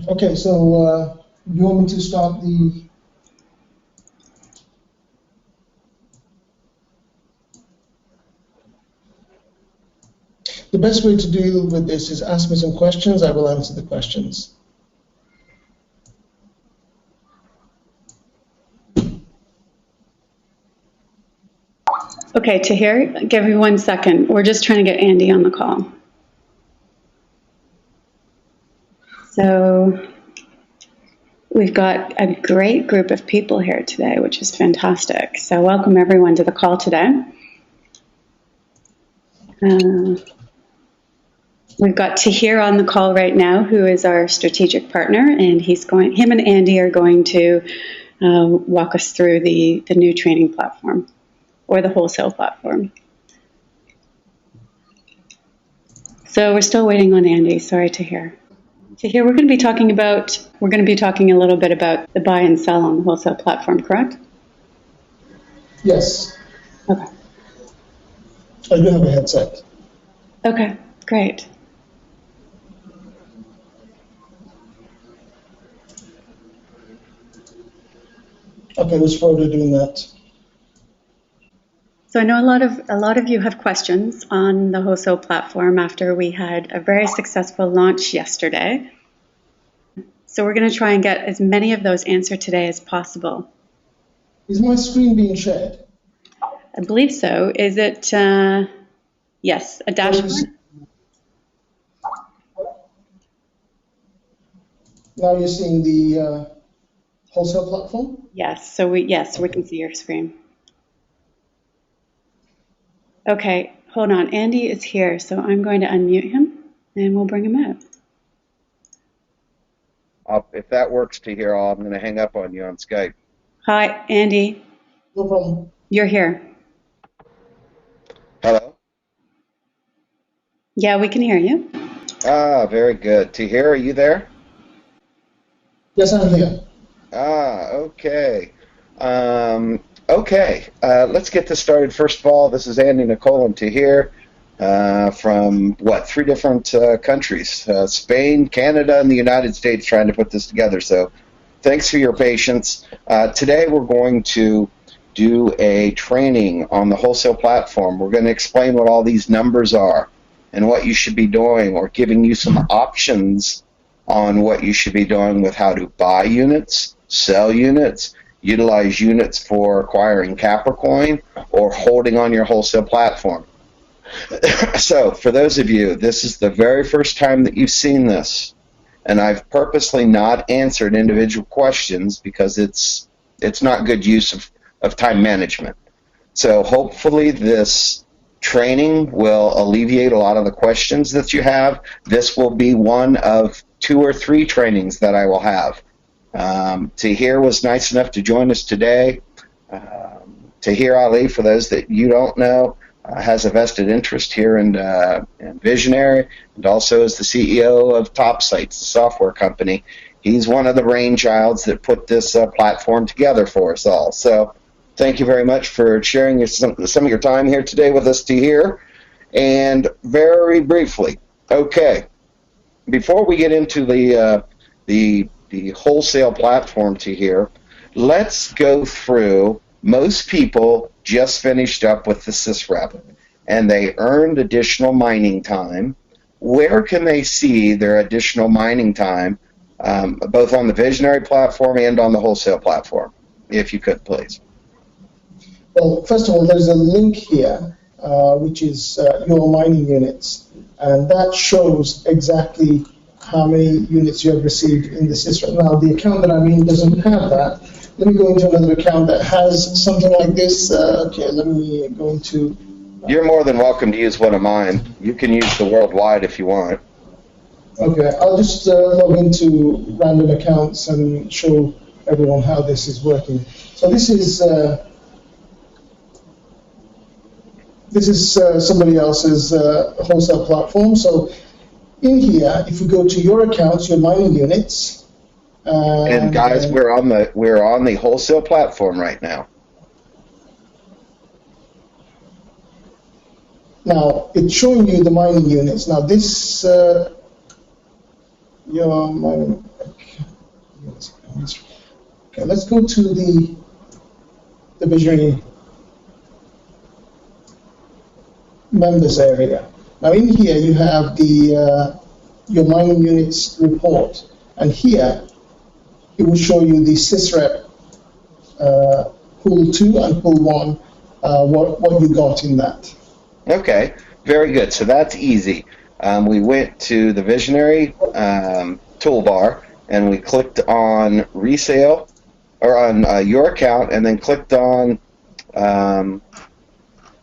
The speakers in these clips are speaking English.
Okay, so you want me to start the... The best way to deal with this is ask me some questions. I will answer the questions. Okay, Tahir, give me 1 second. We're just trying to get Andy on the call. So we've got a great group of people here today, which is fantastic. So welcome everyone to the call today. We've got Tahir on the call right now, who is our strategic partner, and him and Andy are going to walk us through the new training platform, or the wholesale platform. So we're still waiting on Andy. Sorry, Tahir. Tahir, we're going to be talking a little bit about the buy and sell on the wholesale platform, correct? Yes. Okay. I do have a headset. Okay, great. Okay, let's forward doing that. So I know a lot of you have questions on the wholesale platform after we had a very successful launch yesterday. So we're going to try and get as many of those answered today as possible. Is my screen being shared? I believe so. Is it, yes, a dashboard? Now you're seeing the wholesale platform? Yes, so we can see your screen. Okay, hold on. Andy is here, so I'm going to unmute him and we'll bring him out. If that works, Tahir, I'm going to hang up on you on Skype. Hi, Andy. No problem. You're here. Hello? Yeah, we can hear you. Ah, very good. Tahir, are you there? Yes, I'm here. Ah, okay. Let's get this started. First of all, this is Andy, Nicole, and Tahir from, 3 different countries, Spain, Canada, and the United States, trying to put this together. So thanks for your patience. Today we're going to do a training on the wholesale platform. We're going to explain what all these numbers are and what you should be doing, or giving you some options on what you should be doing with how to buy units, sell units, utilize units for acquiring Capricoin, or holding on your wholesale platform. So for those of you, this is the very first time that you've seen this, and I've purposely not answered individual questions because it's not good use of time management. So hopefully this training will alleviate a lot of the questions that you have. This will be one of 2 or 3 trainings that I will have. Tahir was nice enough to join us today. Tahir Ali, for those that you don't know, has a vested interest here in Vizionary, and also is the CEO of Topsites, the software company. He's one of the brainchilds that put this platform together for us all. So thank you very much for sharing some of your time here today with us, Tahir. And very briefly, okay, before we get into the wholesale platform, Tahir, let's go through. Most people just finished up with the sysrep, and they earned additional mining time. Where can they see their additional mining time, both on the Vizionary platform and on the wholesale platform? If you could, please. Well, first of all, there's a link here, which is your mining units, and that shows exactly how many units you have received in the system. Now, the account that I'm in doesn't have that. Let me go into another account that has something like this. Okay, let me go into... You're more than welcome to use one of mine. You can use the worldwide if you want. Okay, I'll just log into random accounts and show everyone how this is working. So this is somebody else's wholesale platform. So in here, if you go to your accounts, your mining units, and guys, we're on the wholesale platform right now. Now, it's showing you the mining units. Now, this, your mining, okay, let's go to the Vizionary members area. Now, in here, you have the your mining units report, and here, it will show you the sysrep pool 2 and pool 1, what you got in that. Okay, very good. So that's easy. We went to the Vizionary toolbar and we clicked on resale or on your account, and then clicked on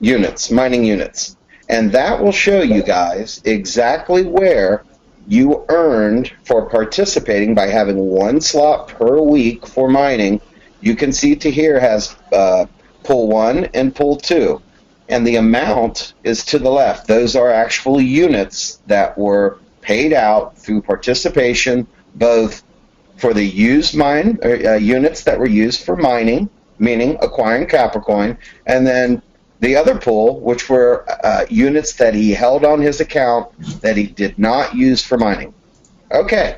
units, mining units. And that will show you guys exactly where you earned for participating by having one slot per week for mining. You can see Tahir has pool 1 and pool 2. And the amount is to the left. Those are actual units that were paid out through participation, both for the used units that were used for mining, meaning acquiring Capricoin, and then the other pool, which were units that he held on his account that he did not use for mining. Okay,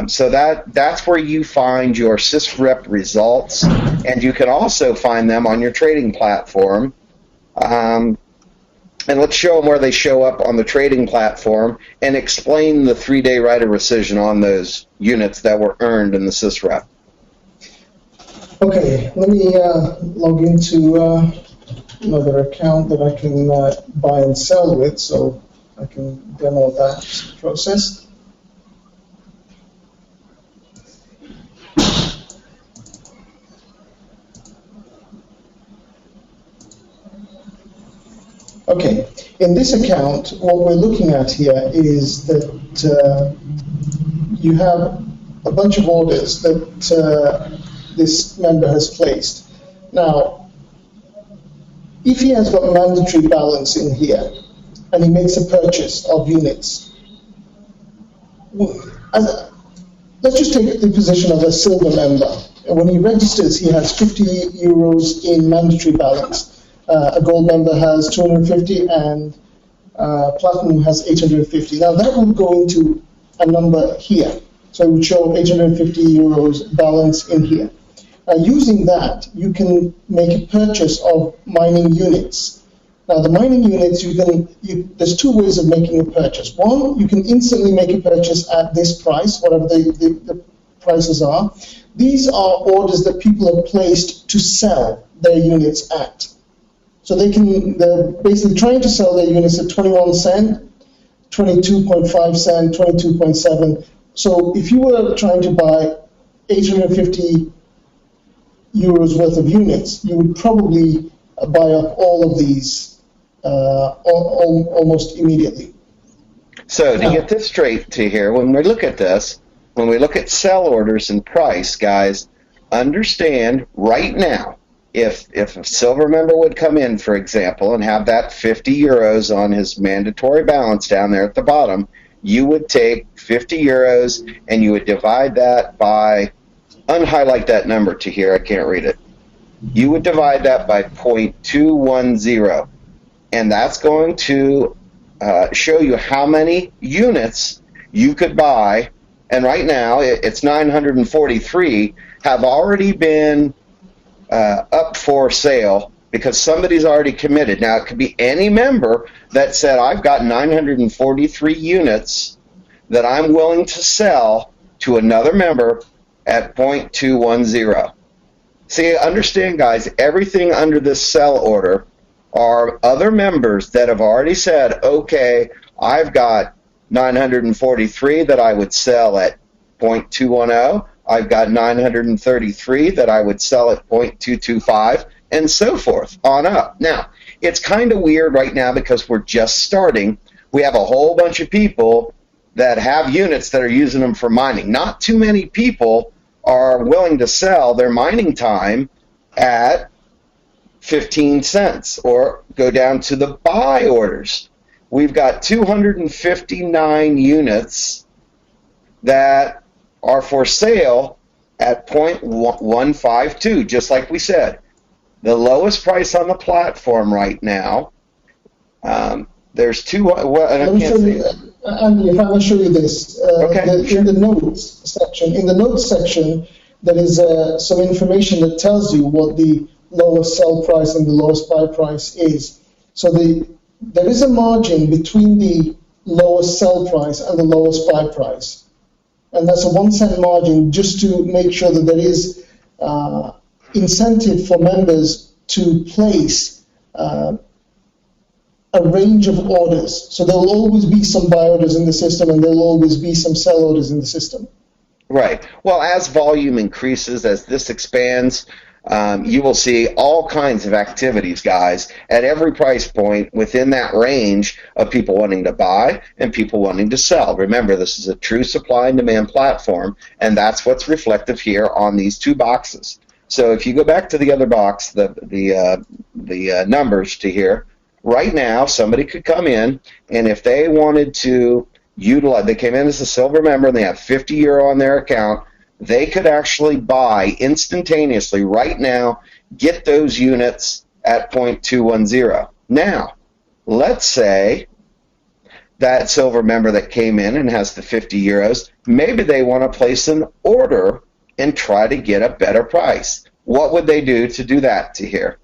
so that's where you find your sysrep results, and you can also find them on your trading platform. And let's show them where they show up on the trading platform and explain the 3-day right of rescission on those units that were earned in the sysrep. Okay, let me log into another account that I can buy and sell with, so I can demo that process. Okay, in this account, what we're looking at here is that you have a bunch of orders that this member has placed. Now, if he has got mandatory balance in here, and he makes a purchase of units, let's just take the position of a silver member. And when he registers, he has 50 euros in mandatory balance. A gold member has 250, and platinum has 850. Now that will go into a number here. So it would show 850 euros balance in here. Using that, you can make a purchase of mining units. Now, the mining units, there's two ways of making a purchase. One, you can instantly make a purchase at this price, whatever the prices are. These are orders that people have placed to sell their units at. So they're basically trying to sell their units at 21 cent, 22.5 cent, 22.7. So if you were trying to buy 850 euros worth of units, you would probably buy up all of these almost immediately. So to get this straight to here, when we look at this, when we look at sell orders and price, guys, understand right now, if a silver member would come in, for example, and have that 50 euros on his mandatory balance down there at the bottom, you would take 50 euros and you would divide that by, unhighlight that number to here, I can't read it. You would divide that by 0.210, and that's going to show you how many units you could buy, and right now it's 943, have already been up for sale because somebody's already committed. Now, it could be any member that said, I've got 943 units that I'm willing to sell to another member at 0.210. See, understand, guys, everything under this sell order are other members that have already said, okay, I've got 943 that I would sell at 0.210. I've got 933 that I would sell at 0.225, and so forth on up. Now, it's kind of weird right now because we're just starting. We have a whole bunch of people that have units that are using them for mining. Not too many people are willing to sell their mining time at 15 cents or go down to the buy orders. We've got 259 units that are for sale at 0.152, just like we said. The lowest price on the platform right now There's two. Well, and I Let me can't show see. you, Andy, if I can show you this. Okay, sure. In the notes section, there is some information that tells you what the lowest sell price and the lowest buy price is. So there is a margin between the lowest sell price and the lowest buy price. And that's a 1 cent margin just to make sure that there is incentive for members to place a range of orders. So there will always be some buy orders in the system and there will always be some sell orders in the system. Right. Well, as volume increases, as this expands, you will see all kinds of activities, guys, at every price point within that range of people wanting to buy and people wanting to sell. Remember, this is a true supply and demand platform, and that's what's reflective here on these two boxes. So if you go back to the other box, the numbers to here, right now somebody could come in, and if they wanted to utilize, they came in as a silver member and they have 50 euro on their account, they could actually buy instantaneously right now, get those units at 0.210. Now, let's say that silver member that came in and has the 50 euros, maybe they want to place an order and try to get a better price. What would they do to do that to here?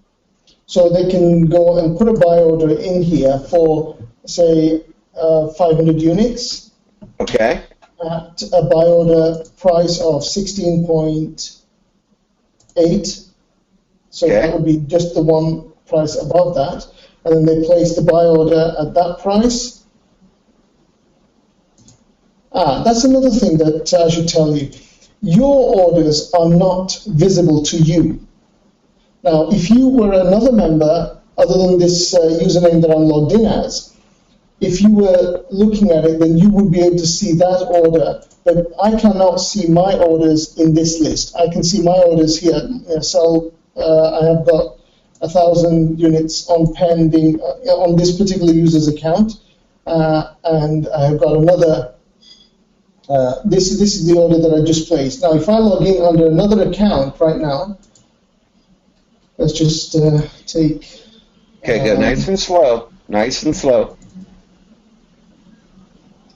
So they can go and put a buy order in here for, say, 500 units. Okay. At a buy order price of 16.8. So Okay. that would be just the one price above that. And then they place the buy order at that price. That's another thing that I should tell you. Your orders are not visible to you. Now, if you were another member, other than this username that I'm logged in as, if you were looking at it, then you would be able to see that order. But I cannot see my orders in this list. I can see my orders here. So I have got 1,000 units on pending on this particular user's account, and I have got another. This is the order that I just placed. Now, if I log in under another account right now, let's just take. Okay, go nice and slow. Nice and slow.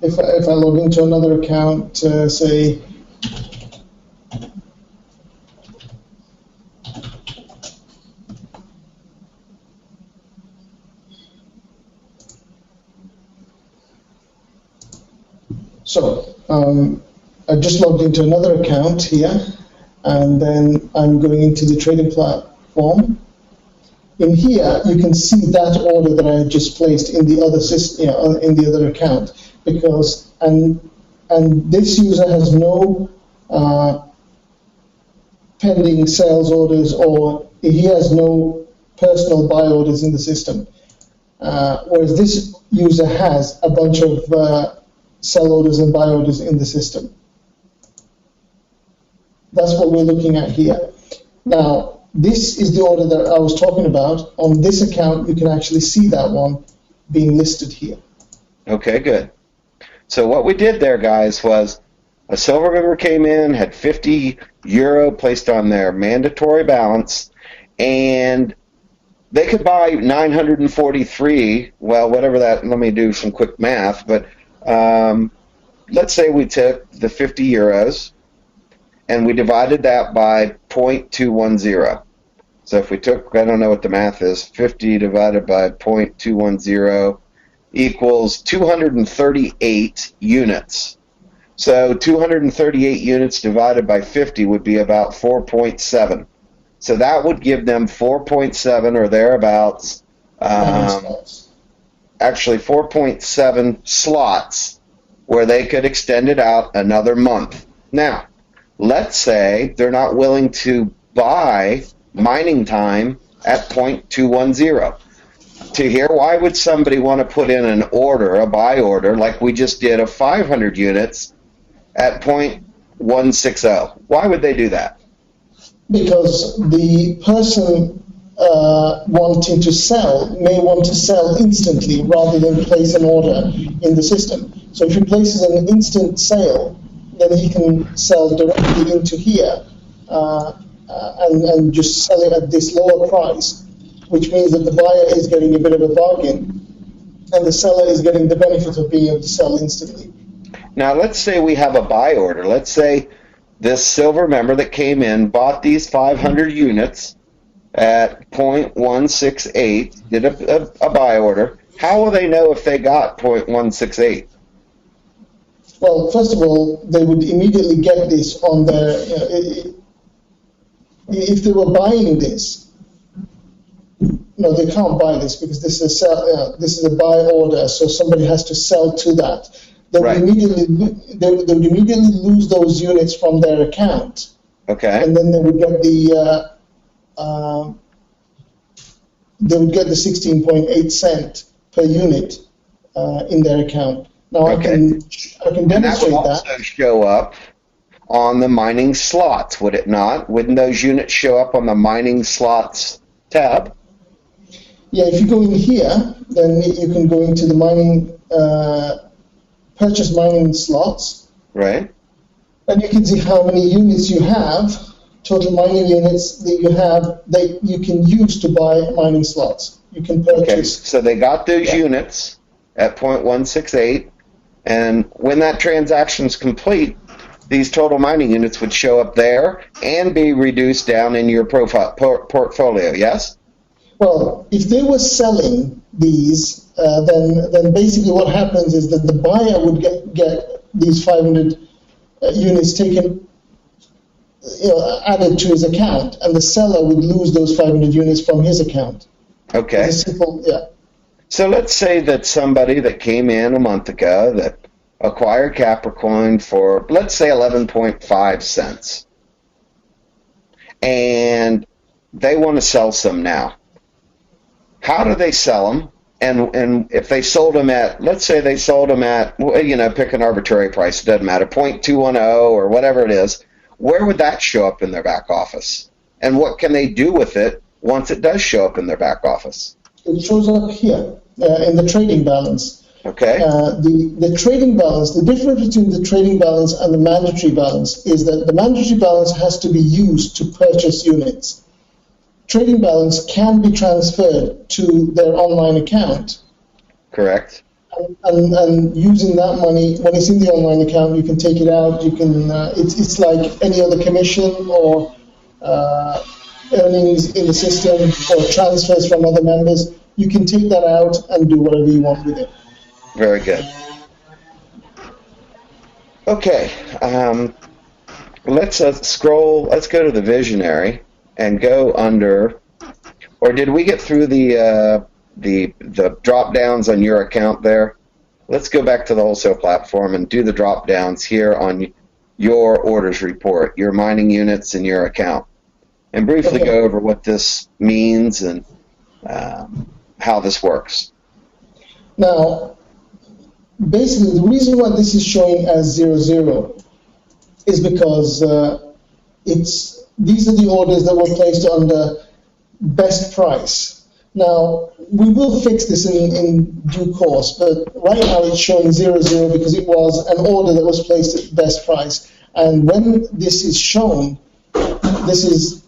If I log into another account, say, so I just logged into another account here, and then I'm going into the trading platform. In here, you can see that order that I had just placed in the other system, in the other account. Because and this user has no pending sales orders, or he has no personal buy orders in the system, whereas this user has a bunch of sell orders and buy orders in the system. That's what we're looking at here. Now, this is the order that I was talking about. On this account, you can actually see that one being listed here. Okay, good. So what we did there, guys, was a silver member came in, had 50 euro placed on their mandatory balance, and they could buy 943, well, whatever that, let me do some quick math, but let's say we took the 50 euros and we divided that by 0.210. So if we took, I don't know what the math is, 50 divided by 0.210 equals 238 units. So 238 units divided by 50 would be about 4.7. So that would give them 4.7 or thereabouts, actually 4.7 slots where they could extend it out another month. Now, let's say they're not willing to buy mining time at 0.210. To here, why would somebody want to put in an order, a buy order, like we just did of 500 units at 0.160? Why would they do that? Because the person wanting to sell may want to sell instantly rather than place an order in the system. So if he places an instant sale, then he can sell directly into here and just sell it at this lower price, which means that the buyer is getting a bit of a bargain. and the seller is getting the benefit of being able to sell instantly. Now, let's say we have a buy order. Let's say this silver member that came in bought these 500 units at 0.168, did a buy order. How will they know if they got 0.168? Well, first of all, they would immediately get this on their, if they were buying this, no, they can't buy this because this is a buy order, so somebody has to sell to that. They would immediately lose those units from their account. Okay. And then they would get the 16.8 cent per unit in their account. Now I can demonstrate and that would also show up on the mining slots, would it not? Wouldn't those units show up on the mining slots tab? Yeah, if you go in here, then you can go into the mining, purchase mining slots. Right. And you can see how many units you have, total mining units that you have that you can use to buy mining slots. You can purchase. Okay, so they got those units at 0.168, and when that transaction is complete, these total mining units would show up there and be reduced down in your portfolio, yes? Well, if they were selling these, then basically what happens is that the buyer would get these 500 units taken, added to his account, and the seller would lose those 500 units from his account. Okay. It's a simple, yeah. So let's say that somebody that came in a month ago that acquired Capricoin for, let's say, 11.5 cents, and they want to sell some now. How do they sell them? And if they sold them at, let's say they sold them at, pick an arbitrary price, it doesn't matter, 0.210 or whatever it is, where would that show up in their back office? And what can they do with it once it does show up in their back office? It shows up here in the trading balance. Okay. The trading balance, the difference between the trading balance and the mandatory balance is that the mandatory balance has to be used to purchase units. Trading balance can be transferred to their online account. Correct. And using that money, when it's in the online account, you can take it out. You can. It's like any other commission or earnings in the system or transfers from other members. You can take that out and do whatever you want with it. Very good. Okay. Let's scroll. Let's go to the Vizionary and go under. Or did we get through the drop downs on your account there? Let's go back to the wholesale platform and do the drop downs here on your orders report, your mining units and your account, and briefly go over what this means and how this works. Now, basically, the reason why this is showing as 00 is because these are the orders that were placed under best price. Now, we will fix this in due course, but right now it's showing 00 because it was an order that was placed at best price. And when this is shown, this is,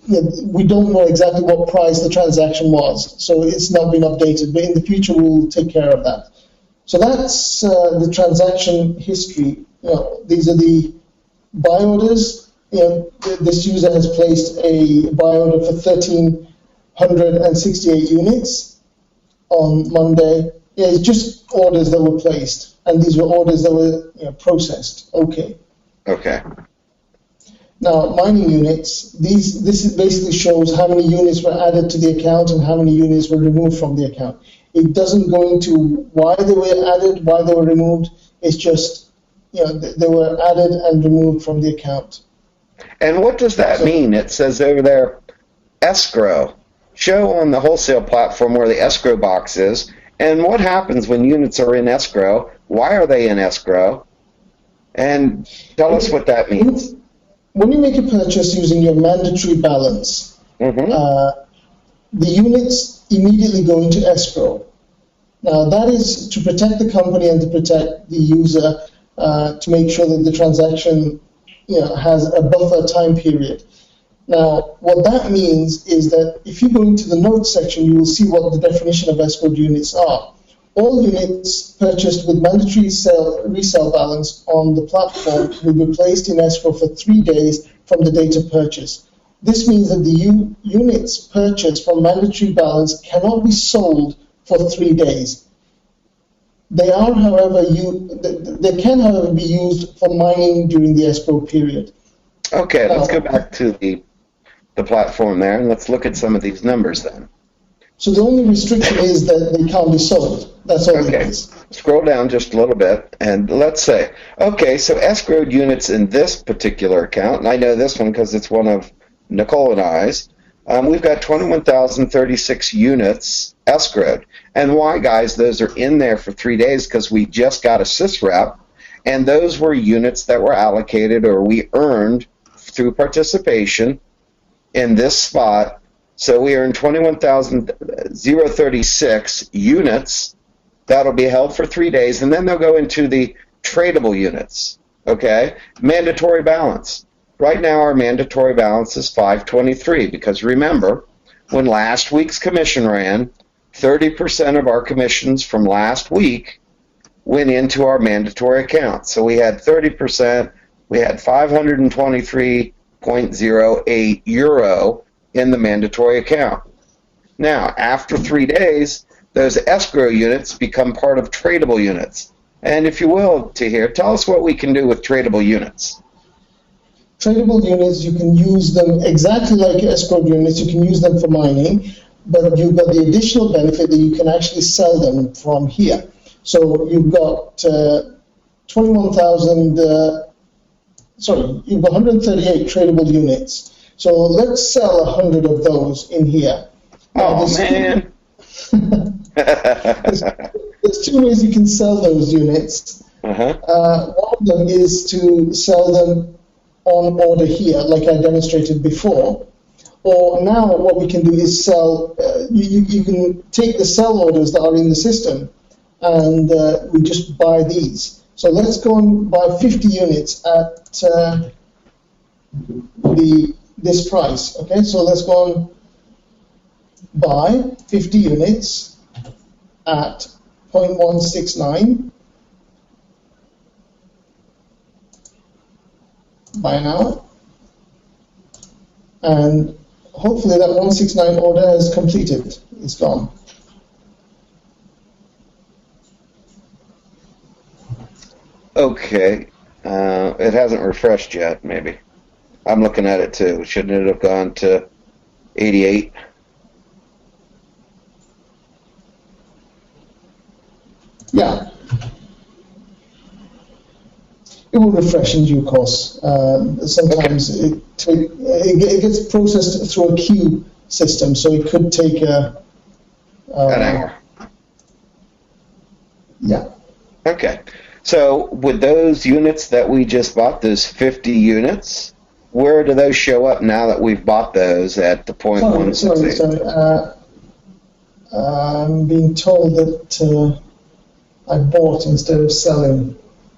we don't know exactly what price the transaction was, so it's not been updated, but in the future we'll take care of that. So that's the transaction history. These are the buy orders. This user has placed a buy order for 1,368 units on Monday. It's just orders that were placed, and these were orders that were processed. Okay. Now, mining units. This basically shows how many units were added to the account and how many units were removed from the account. It doesn't go into why they were added, why they were removed. It's just they were added and removed from the account. And what does that mean? It says over there, escrow. Show on the wholesale platform where the escrow box is, and what happens when units are in escrow. Why are they in escrow? And tell us what that means. When you make a purchase using your mandatory balance, the units immediately go into escrow. Now, that is to protect the company and to protect the user, to make sure that the transaction has a buffer time period. Now, what that means is that if you go into the notes section, you will see what the definition of escrowed units are. All units purchased with mandatory resale balance on the platform will be placed in escrow for 3 days from the date of purchase. This means that the units purchased from mandatory balance cannot be sold for 3 days. They are, however, they can, however, be used for mining during the escrow period. Okay, let's go back to the platform there, and let's look at some of these numbers then. So the only restriction is that they can't be sold. That's all it is. Scroll down just a little bit, and let's say, okay, so escrowed units in this particular account, and I know this one because it's one of Nicole and I's, we've got 21,036 units escrowed. And why, guys? Those are in there for 3 days because we just got a sysrep, and those were units that were allocated or we earned through participation in this spot. So we earned 21,036 units. That'll be held for 3 days, and then they'll go into the tradable units. Okay? Mandatory balance. Right now our mandatory balance is 523 because remember, when last week's commission ran, 30% of our commissions from last week went into our mandatory account. So we had 30%, we had 523.08 euro in the mandatory account. Now, after 3 days, those escrow units become part of tradable units. And if you will, Tahir, tell us what we can do with tradable units. Tradable units, you can use them exactly like escrowed units. You can use them for mining, but you've got the additional benefit that you can actually sell them from here. So you've got 138 tradable units. So let's sell 100 of those in here. Oh, man. There's 2 ways you can sell those units. One of them is to sell them on order here, like I demonstrated before. Or now what we can do is sell, you can take the sell orders that are in the system and we just buy these. So let's go and buy 50 units at this price. Okay, so let's go and buy 50 units at 0.169. Buy now. And hopefully that 169 order has completed. It's gone. Okay. It hasn't refreshed yet, maybe. I'm looking at it too. Shouldn't it have gone to 88? Yeah. It will refresh in due course. Sometimes it gets processed through a queue system, so it could take an hour. Yeah. Okay. So with those units that we just bought, those 50 units, where do those show up now that we've bought those at the 0.168? Sorry. I'm being told that I bought instead of selling.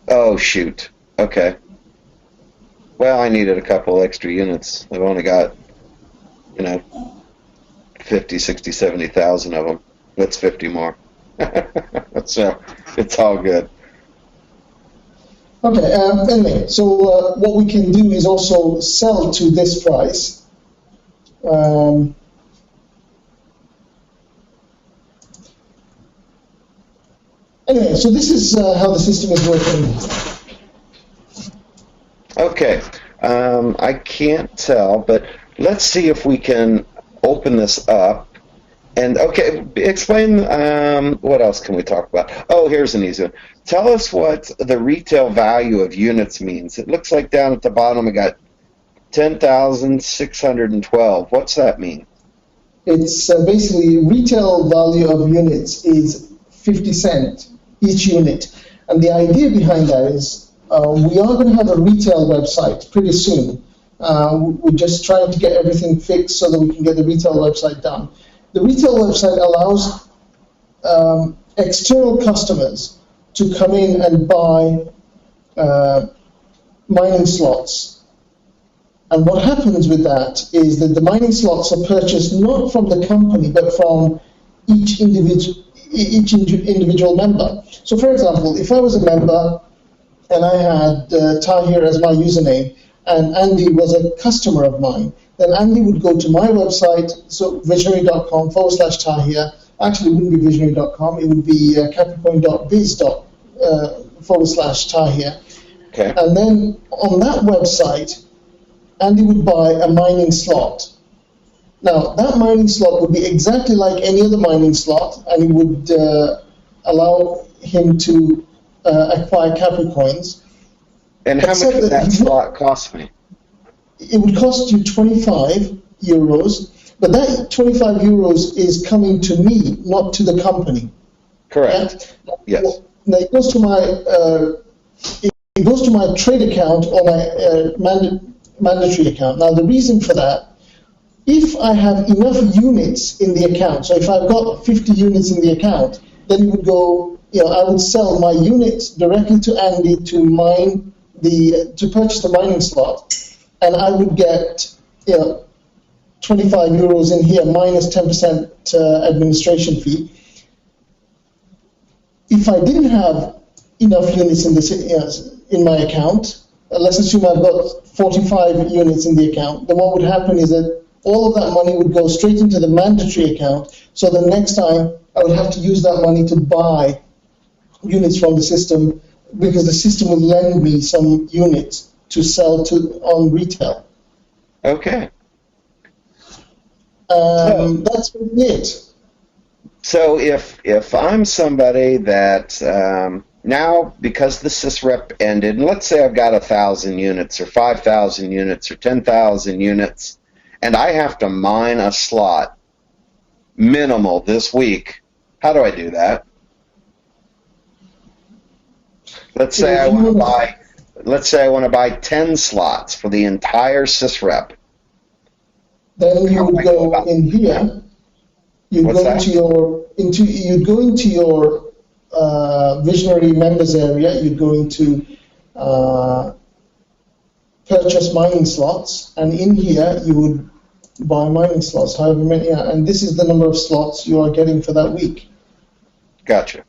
Oh, shoot. Okay. Well, I needed a couple extra units. I've only got, 50, 60, 70,000 of them. That's 50 more. So it's all good. Okay, anyway, so what we can do is also sell to this price. Anyway, so this is how the system is working. Okay, I can't tell, but let's see if we can open this up. And okay, explain, what else can we talk about? Oh, here's an easy one. Tell us what the retail value of units means. It looks like down at the bottom we got 10,612. What's that mean? It's basically retail value of units is 50 cents each unit. And the idea behind that is we are going to have a retail website pretty soon. We're just trying to get everything fixed so that we can get the retail website done. The retail website allows external customers to come in and buy mining slots And what happens with that is that the mining slots are purchased not from the company, but from each individual member. So for example, if I was a member and I had Tahir as my username, and Andy was a customer of mine, then Andy would go to my website, so visionary.com/Tahir. Actually, it wouldn't be visionary.com, it would be capricoin.biz/Tahir. Okay. And then on that website, Andy would buy a mining slot. Now, that mining slot would be exactly like any other mining slot, and it would allow him to acquire Capricoins. And how much would that slot cost me? It would cost you 25 euros, but that 25 euros is coming to me, not to the company. Correct. Yeah? Yes. Now, it goes to my trade account or my mandatory account. Now, the reason for that, if I have enough units in the account, so if I've got 50 units in the account, then it would go, I would sell my units directly to Andy to purchase the mining slot, and I would get, 25 euros in here minus 10% administration fee. If I didn't have enough units in my account, let's assume I've got 45 units in the account, then what would happen is that all of that money would go straight into the mandatory account, so the next time I would have to use that money to buy units from the system, because the system would lend me some units to sell on retail. Okay. That's really it. So if I'm somebody that now, because the sysrep ended, and let's say I've got 1,000 units or 5,000 units or 10,000 units, and I have to mine a slot minimal this week, how do I do that? Let's say I want to buy 10 slots for the entire sysrep. Then you would go in here. You'd go into your Visionary members area. You'd go into purchase mining slots, and in here you would buy mining slots, however many. And this is the number of slots you are getting for that week. Gotcha.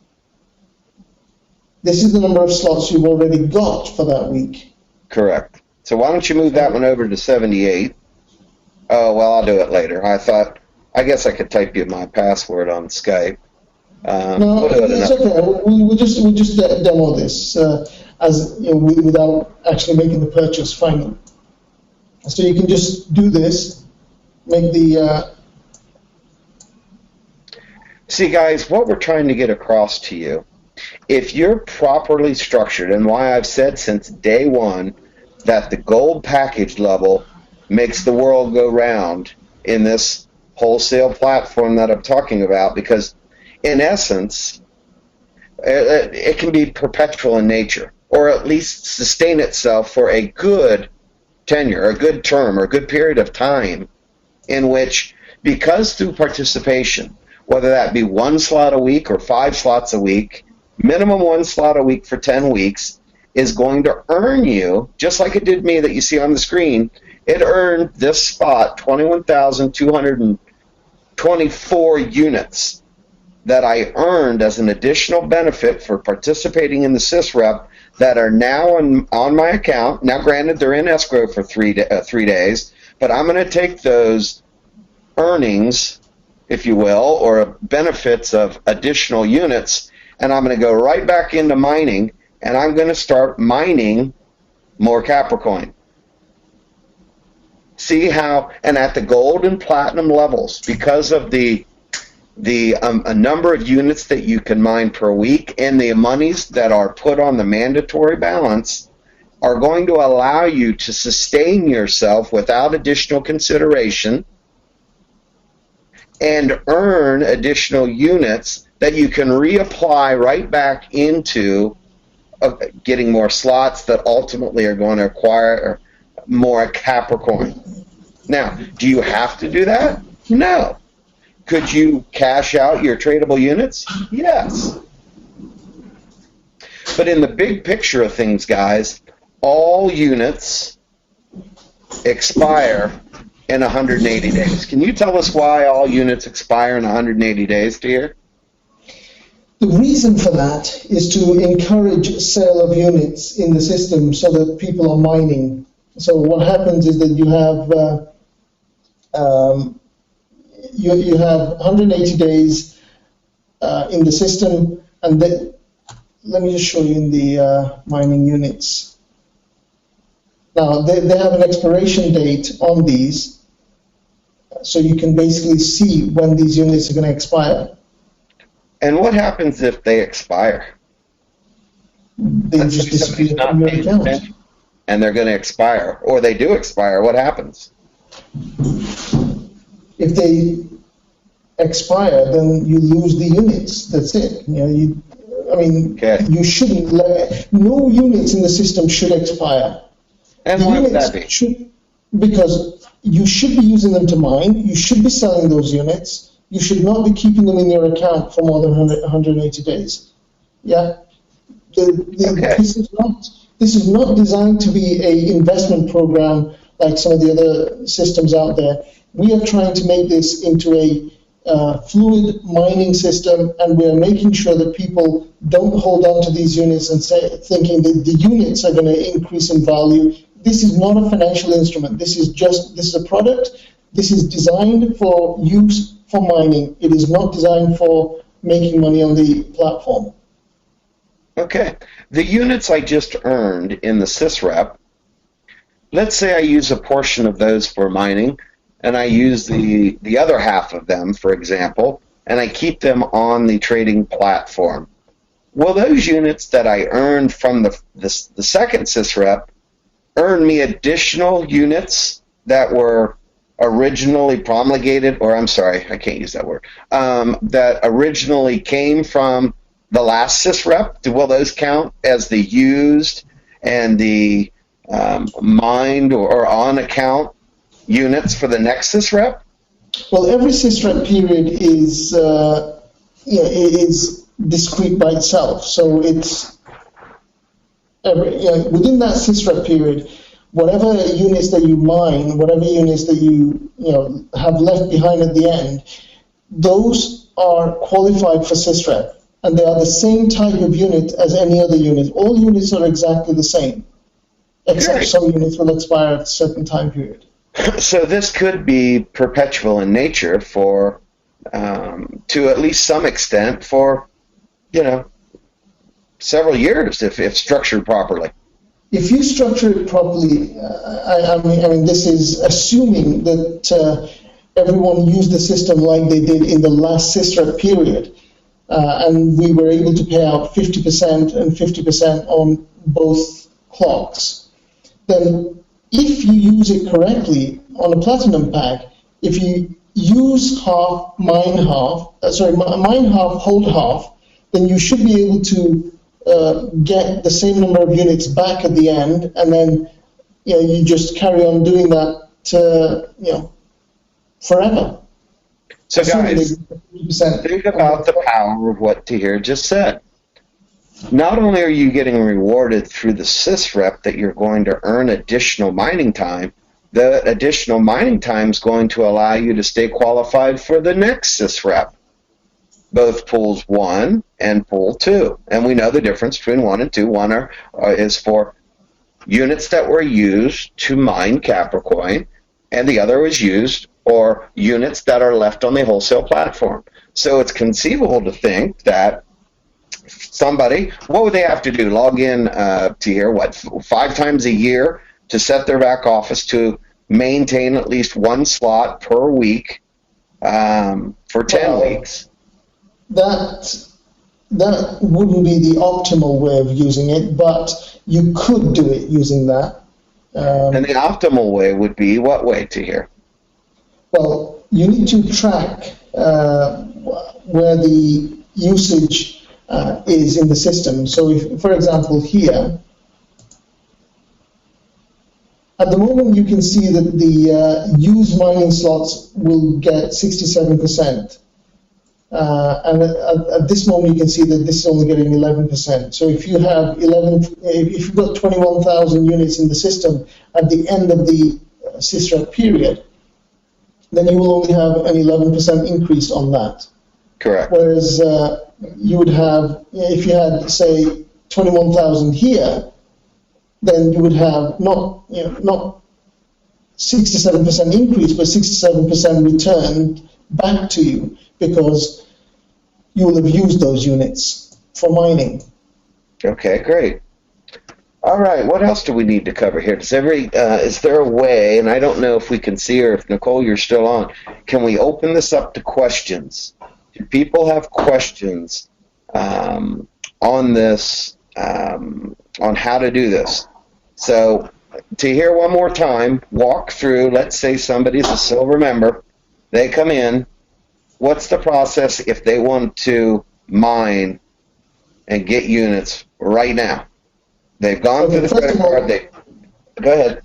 This is the number of slots you've already got for that week. Correct. So why don't you move that one over to 78? Oh, well, I'll do it later. I guess I could type you my password on Skype. No, it's okay. We'll just demo this without actually making the purchase final. So you can just do this, make the... See, guys, what we're trying to get across to you, if you're properly structured, and why I've said since day one that the gold package level makes the world go round in this wholesale platform that I'm talking about, because in essence, it can be perpetual in nature, or at least sustain itself for a good tenure, a good term, or a good period of time, in which, because through participation, whether that be 1 slot a week or 5 slots a week, minimum 1 slot a week for 10 weeks, is going to earn you, just like it did me that you see on the screen. It earned this spot 21,224 units that I earned as an additional benefit for participating in the sysrep that are now on my account. Now, granted, they're in escrow for 3 days, but I'm going to take those earnings, if you will, or benefits of additional units, and I'm going to go right back into mining, and I'm going to start mining more Capricoin. See how, and at the gold and platinum levels, because of a number of units that you can mine per week and the monies that are put on the mandatory balance are going to allow you to sustain yourself without additional consideration and earn additional units that you can reapply right back into getting more slots that ultimately are going to acquire more Capricoin. Now, do you have to do that? No. Could you cash out your tradable units? Yes. But in the big picture of things, guys, all units expire in 180 days. Can you tell us why all units expire in 180 days, dear? The reason for that is to encourage sale of units in the system so that people are mining. So what happens is that you have 180 days in the system, and then let me just show you in the mining units. Now they have an expiration date on these, so you can basically see when these units are going to expire. And what happens if they expire? They Let's just say somebody's disappear not from your paying account. attention and they're going to expire, or they do expire. What happens? If they expire, then you lose the units. That's it. Okay. You shouldn't let, no units in the system should expire. And The why would units that be? should, because you should be using them to mine, you should be selling those units, you should not be keeping them in your account for more than 180 days. Yeah? Okay. This is not designed to be an investment program like some of the other systems out there. We are trying to make this into a fluid mining system, and we are making sure that people don't hold on to these units and thinking that the units are going to increase in value. This is not a financial instrument. This is a product. This is designed for use for mining. It is not designed for making money on the platform. Okay. The units I just earned in the sysrep, let's say I use a portion of those for mining, and I use the other half of them, for example, and I keep them on the trading platform. Will those units that I earned from the second sysrep earn me additional units that were originally promulgated, or I'm sorry, I can't use that word, that originally came from the last sysrep? Will those count as the used and the mined or on account units for the next sysrep? Well, every sysrep period is discrete by itself. So it's within that sysrep period, whatever units that you mine, whatever units that you have left behind at the end, those are qualified for sysrep, and they are the same type of unit as any other unit. All units are exactly the same, except some units will expire at a certain time period. So this could be perpetual in nature for, to at least some extent, for, several years if structured properly. If you structure it properly, I mean, this is assuming that everyone used the system like they did in the last sysrep period, and we were able to pay out 50% and 50% on both clocks. Then, if you use it correctly on a platinum pack, if you use half, mine half, hold half, then you should be able to get the same number of units back at the end, and then you just carry on doing that forever. So guys, think about the power of what Tahir just said. Not only are you getting rewarded through the sysrep that you're going to earn additional mining time, the additional mining time is going to allow you to stay qualified for the next sysrep, both pools 1 and pool 2. And we know the difference between 1 and 2. One is for units that were used to mine Capricoin, and the other was used or units that are left on the wholesale platform. So it's conceivable to think that somebody, what would they have to do? Log in to here, 5 times a year to set their back office to maintain at least one slot per week for 10 weeks. That wouldn't be the optimal way of using it, but you could do it using that. And the optimal way would be what way to here? Well, you need to track where the usage is in the system. So if, for example, here, at the moment you can see that the used mining slots will get 67%. And at this moment you can see that this is only getting 11%. So if you have if you've got 21,000 units in the system, at the end of the SysRep period, then you will only have an 11% increase on that. Correct. Whereas you would have, if you had, say, 21,000 here, then you would have not 67% increase, but 67% returned back to you, because you will have used those units for mining. Okay, great. All right, what else do we need to cover here? Is there a way, and I don't know if we can see, or if Nicole, you're still on, can we open this up to questions? Do people have questions on this, on how to do this? So, to hear one more time, walk through, let's say somebody's a silver member, they come in, what's the process if they want to mine and get units right now? They've gone through the credit card. Go ahead.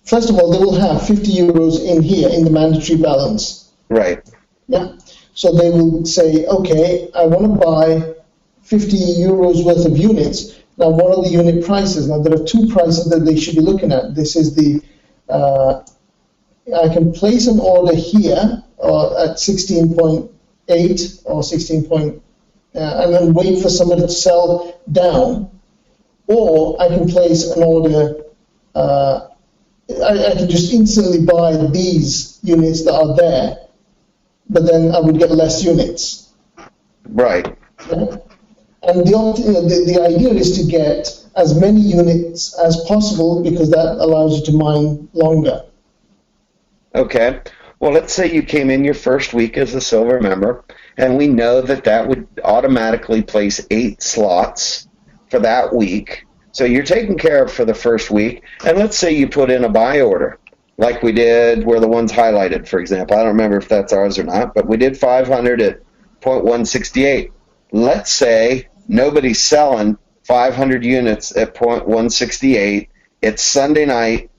First of all, they will have 50 euros in here in the mandatory balance. Right. Yeah. So they will say, okay, I want to buy 50 euros worth of units. Now, what are the unit prices? Now, there are two prices that they should be looking at. This is the, I can place an order here at 16.8 or 16. And then wait for somebody to sell down. Or I can place an order, I can just instantly buy these units that are there, but then I would get less units. Right. Yeah? And the idea is to get as many units as possible, because that allows you to mine longer. Okay. Well, let's say you came in your first week as a silver member, and we know that would automatically place 8 slots for that week. So you're taken care of for the first week, and let's say you put in a buy order, like we did where the one's highlighted, for example. I don't remember if that's ours or not, but we did 500 at 0.168. Let's say nobody's selling 500 units at 0.168. It's Sunday night,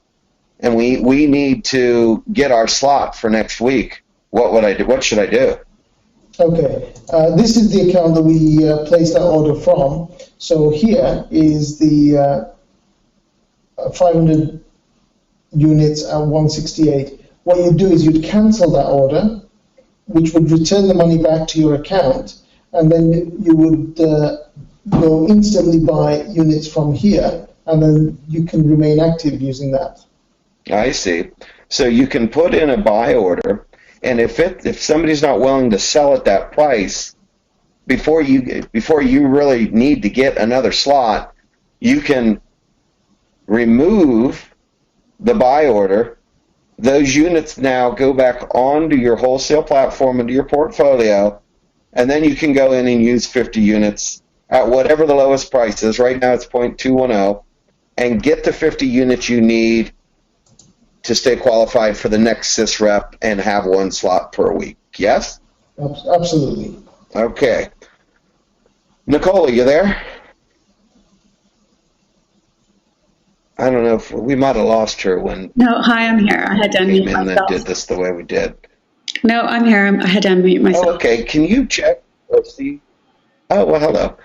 and we need to get our slot for next week. What would I do? What should I do? Okay, this is the account that we placed that order from. So here is the 500 units at 168. What you do is you'd cancel that order, which would return the money back to your account, and then you would go instantly buy units from here, and then you can remain active using that. I see. So you can put in a buy order, and if somebody's not willing to sell at that price, before you really need to get another slot, you can remove the buy order. Those units now go back onto your wholesale platform, into your portfolio, and then you can go in and use 50 units at whatever the lowest price is. Right now it's 0.210, and get the 50 units you need to stay qualified for the next SysRep and have 1 slot per week. Yes? Absolutely. Okay. Nicole, are you there? I don't know if we might have lost her when. No, hi, I'm here. I had to unmute and then myself. did this the way we did. No, I'm here. I had to unmute myself. Oh, okay. Can you check or see? Oh, well, hello.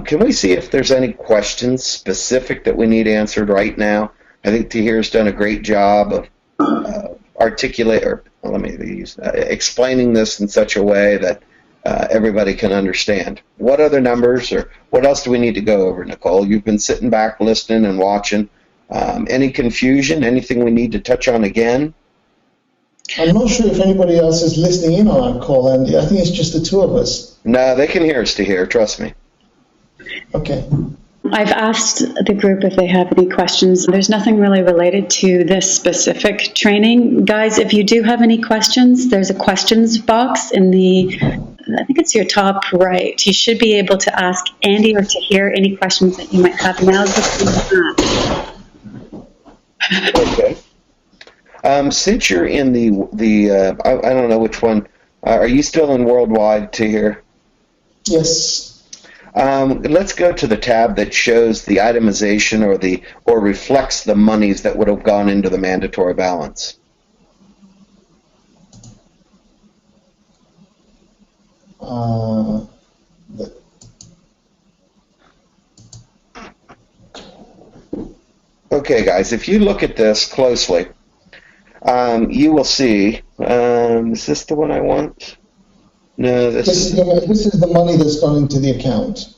Can we see if there's any questions specific that we need answered right now? I think Tahir's done a great job of explaining this in such a way that everybody can understand. What other numbers or what else do we need to go over, Nicole? You've been sitting back, listening and watching. Any confusion? Anything we need to touch on again? I'm not sure if anybody else is listening in on our call, Andy. I think it's just the two of us. No, they can hear us, Tahir. Trust me. Okay. I've asked the group if they have any questions. There's nothing really related to this specific training. Guys, if you do have any questions, there's a questions box in I think it's your top right. You should be able to ask Andy or Tahir any questions that you might have. Now Okay. Since you're in I don't know which one, are you still in worldwide, Tahir? Yes. Let's go to the tab that shows the itemization or reflects the monies that would have gone into the mandatory balance. Okay, guys, if you look at this closely, you will see, is this the one I want? No, This is the money that's gone into the account.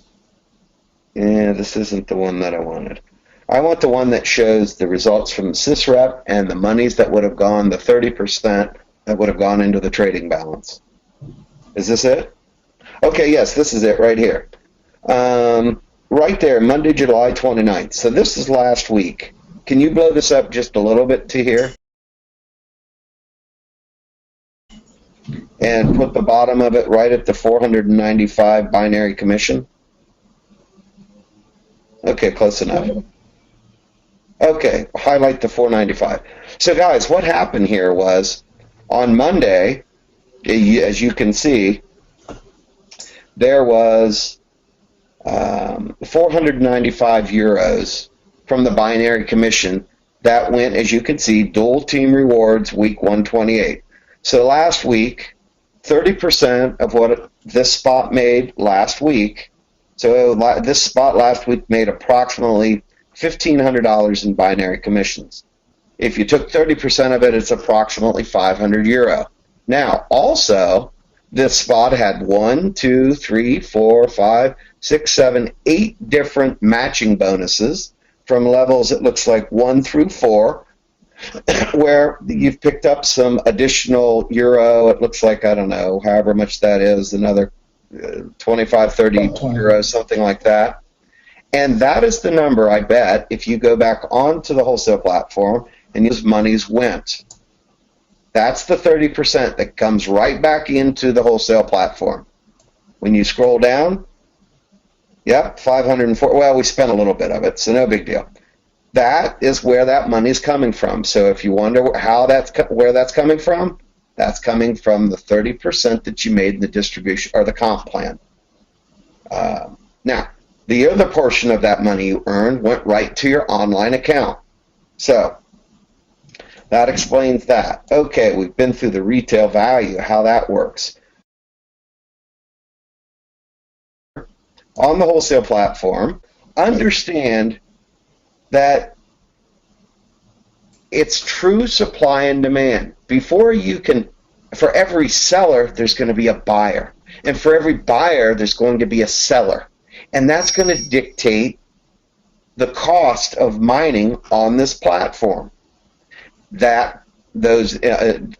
Yeah, this isn't the one that I wanted. I want the one that shows the results from the sysrep and the monies that would have gone, the 30% that would have gone into the trading balance. Is this it? Okay, yes, this is it right here. Right there, Monday, July 29th. So this is last week. Can you blow this up just a little bit to here? And put the bottom of it right at the 495 binary commission? Okay, close enough. Okay, highlight the 495. So guys, what happened here was on Monday, as you can see, there was 495 euros from the binary commission that went, as you can see, dual team rewards week 128. So last week, 30% of what this spot made last week, so this spot last week made approximately $1,500 in binary commissions. If you took 30% of it, it's approximately 500 euro. Now, also, this spot had 1, 2, 3, 4, 5, 6, 7, 8 different matching bonuses from levels, it looks like 1 through 4, where you've picked up some additional euro. It looks like, I don't know, however much that is, another 25, 30 euros, something like that. And that is the number, I bet, if you go back onto the wholesale platform and those monies went. That's the 30% that comes right back into the wholesale platform. When you scroll down, yep, 504. Well, we spent a little bit of it, so no big deal. That is where that money is coming from. So if you wonder where that's coming from, that's coming from the 30% that you made in the distribution or the comp plan. Now, the other portion of that money you earned went right to your online account. So that explains that. Okay, we've been through the retail value, how that works. On the wholesale platform, understand that it's true supply and demand. Before you can, for every seller, there's going to be a buyer. And for every buyer, there's going to be a seller. And that's going to dictate the cost of mining on this platform. That those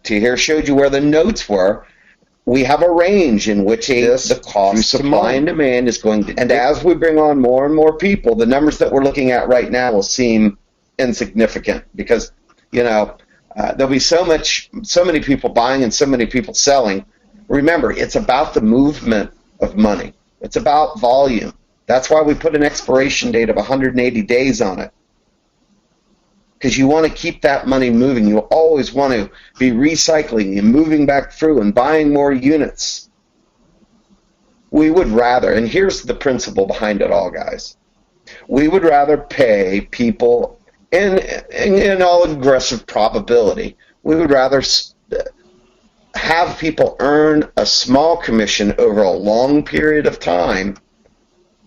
Tahir showed you where the notes were. We have a range in which the cost supply and demand is going to, and as we bring on more and more people, the numbers that we're looking at right now will seem insignificant because, you know, there'll be so many people buying and so many people selling. Remember, it's about the movement of money. It's about volume. That's why we put an expiration date of 180 days on it. Because you want to keep that money moving. You always want to be recycling and moving back through and buying more units. We would rather, and here's the principle behind it all, guys. We would rather pay people, in all aggressive probability, we would rather have people earn a small commission over a long period of time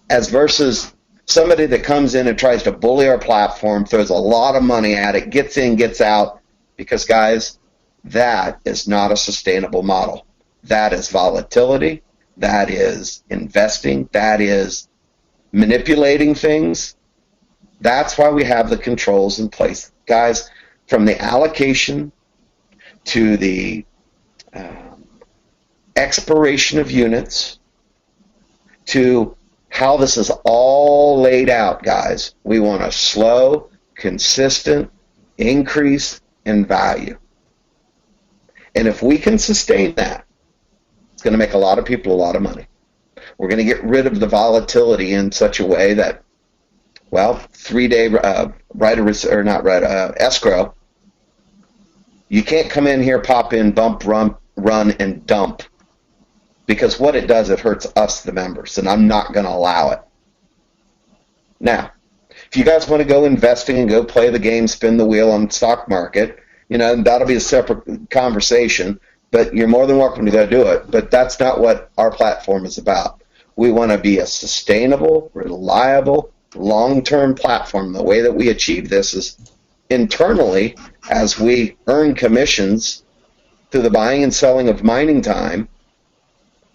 as versus somebody that comes in and tries to bully our platform, throws a lot of money at it, gets in, gets out, because, guys, that is not a sustainable model. That is volatility. That is investing. That is manipulating things. That's why we have the controls in place. Guys, from the allocation to the expiration of units to how this is all laid out, guys. We want a slow, consistent increase in value. And if we can sustain that, it's going to make a lot of people a lot of money. We're going to get rid of the volatility in such a way that, well, 3-day escrow, you can't come in here, pop in, bump, run, and dump. Because what it does, it hurts us, the members, and I'm not going to allow it. Now, if you guys want to go investing and go play the game, spin the wheel on the stock market, you know, that'll be a separate conversation, but you're more than welcome to go do it. But that's not what our platform is about. We want to be a sustainable, reliable, long-term platform. The way that we achieve this is internally, as we earn commissions through the buying and selling of mining time.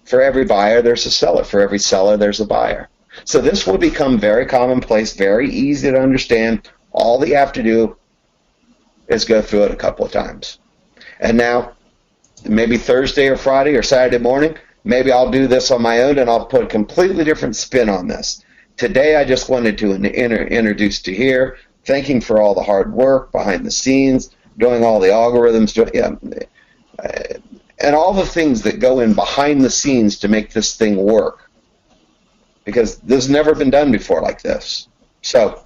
For every buyer, there's a seller. For every seller, there's a buyer. So this will become very commonplace, very easy to understand. All you have to do is go through it a couple of times. And now, maybe Thursday or Friday or Saturday morning, maybe I'll do this on my own and I'll put a completely different spin on this. Today, I just wanted to introduce Tahir, thanking for all the hard work behind the scenes, doing all the algorithms, and all the things that go in behind the scenes to make this thing work. Because this has never been done before like this. So,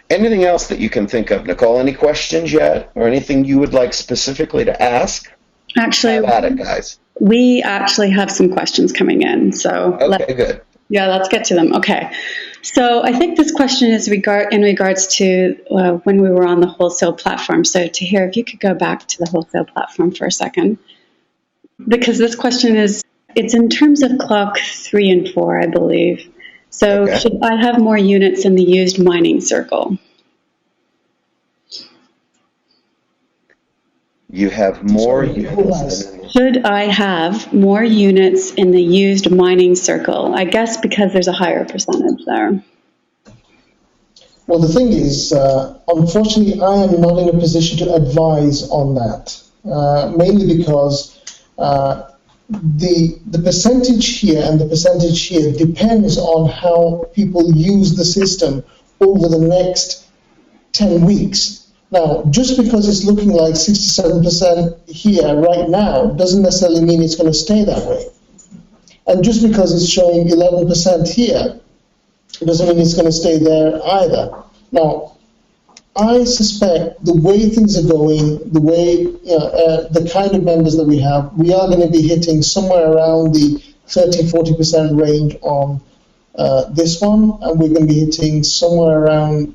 anything else that you can think of, Nicole? Any questions yet, or anything you would like specifically to ask? Actually, Have at it, guys. we actually have some questions coming in. So Okay, good. let's get to them. Okay. So I think this question is in regards to when we were on the wholesale platform. So Tahir, if you could go back to the wholesale platform for a second, because this question it's in terms of clock 3 and 4, I believe. So Okay. Should I have more units in the used mining circle? You have more Sorry, units. Should I have more units in the used mining circle? I guess because there's a higher percentage there. Well, the thing is, unfortunately, I am not in a position to advise on that, mainly because the percentage here and the percentage here depends on how people use the system over the next 10 weeks. Now, just because it's looking like 67% here right now doesn't necessarily mean it's going to stay that way. And just because it's showing 11% here doesn't mean it's going to stay there either. Now, I suspect the way things are going, the way, the kind of members that we have, we are going to be hitting somewhere around the 30-40% range on this one, and we're going to be hitting somewhere around,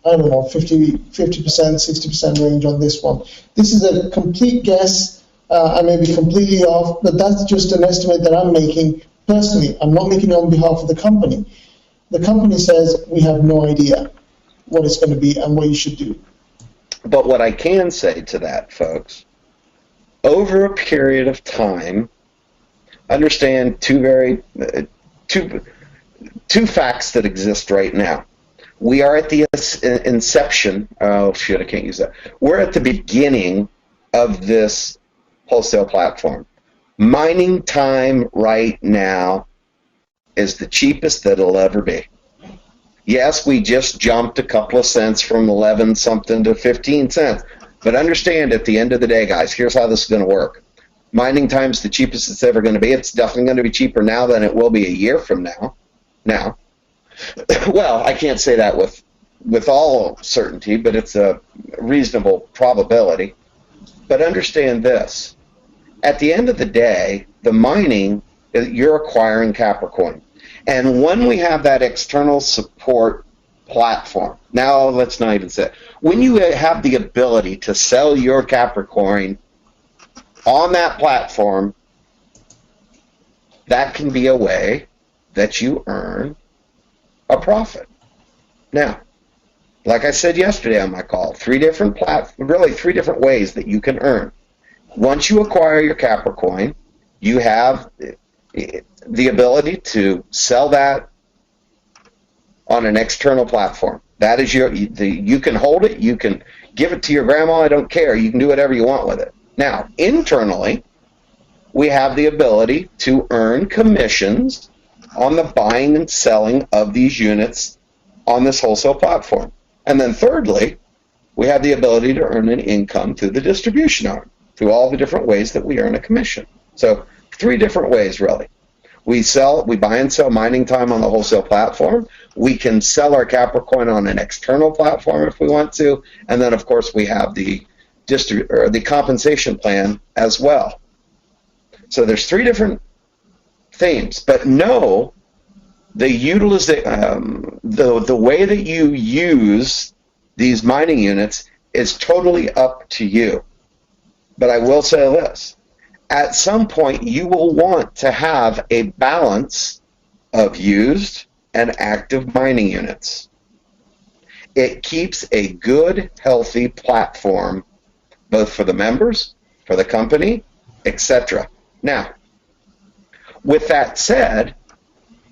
I don't know, 50%, 60% range on this one. This is a complete guess. I may be completely off, but that's just an estimate that I'm making personally. I'm not making it on behalf of the company. The company says we have no idea what it's going to be and what you should do. But what I can say to that, folks, over a period of time, understand two facts that exist right now. We are at the inception. Oh, shit, I can't use that. We're at the beginning of this wholesale platform. Mining time right now is the cheapest that it'll ever be. Yes, we just jumped a couple of cents from 11 something to 15 cents. But understand, at the end of the day, guys, here's how this is going to work. Mining time's the cheapest it's ever going to be. It's definitely going to be cheaper now than it will be a year from now. Now, well, I can't say that with all certainty, but it's a reasonable probability. But understand this. At the end of the day, the mining, you're acquiring Capricoin. And when we have that external support platform, now let's not even say it. When you have the ability to sell your Capricoin on that platform, that can be a way that you earn a profit. Now, like I said yesterday on my call, three different ways that you can earn. Once you acquire your Capricoin, you have the ability to sell that on an external platform. That is you can hold it, you can give it to your grandma, I don't care, you can do whatever you want with it. Now, internally, we have the ability to earn commissions on the buying and selling of these units on this wholesale platform. And then thirdly, we have the ability to earn an income through the distribution arm, through all the different ways that we earn a commission. So 3 different ways, really. We buy and sell mining time on the wholesale platform. We can sell our Capricoin on an external platform if we want to. And then, of course, we have the compensation plan as well. So there's 3 different themes. But know the way that you use these mining units is totally up to you. But I will say this. At some point, you will want to have a balance of used and active mining units. It keeps a good, healthy platform both for the members, for the company, etc. Now, with that said,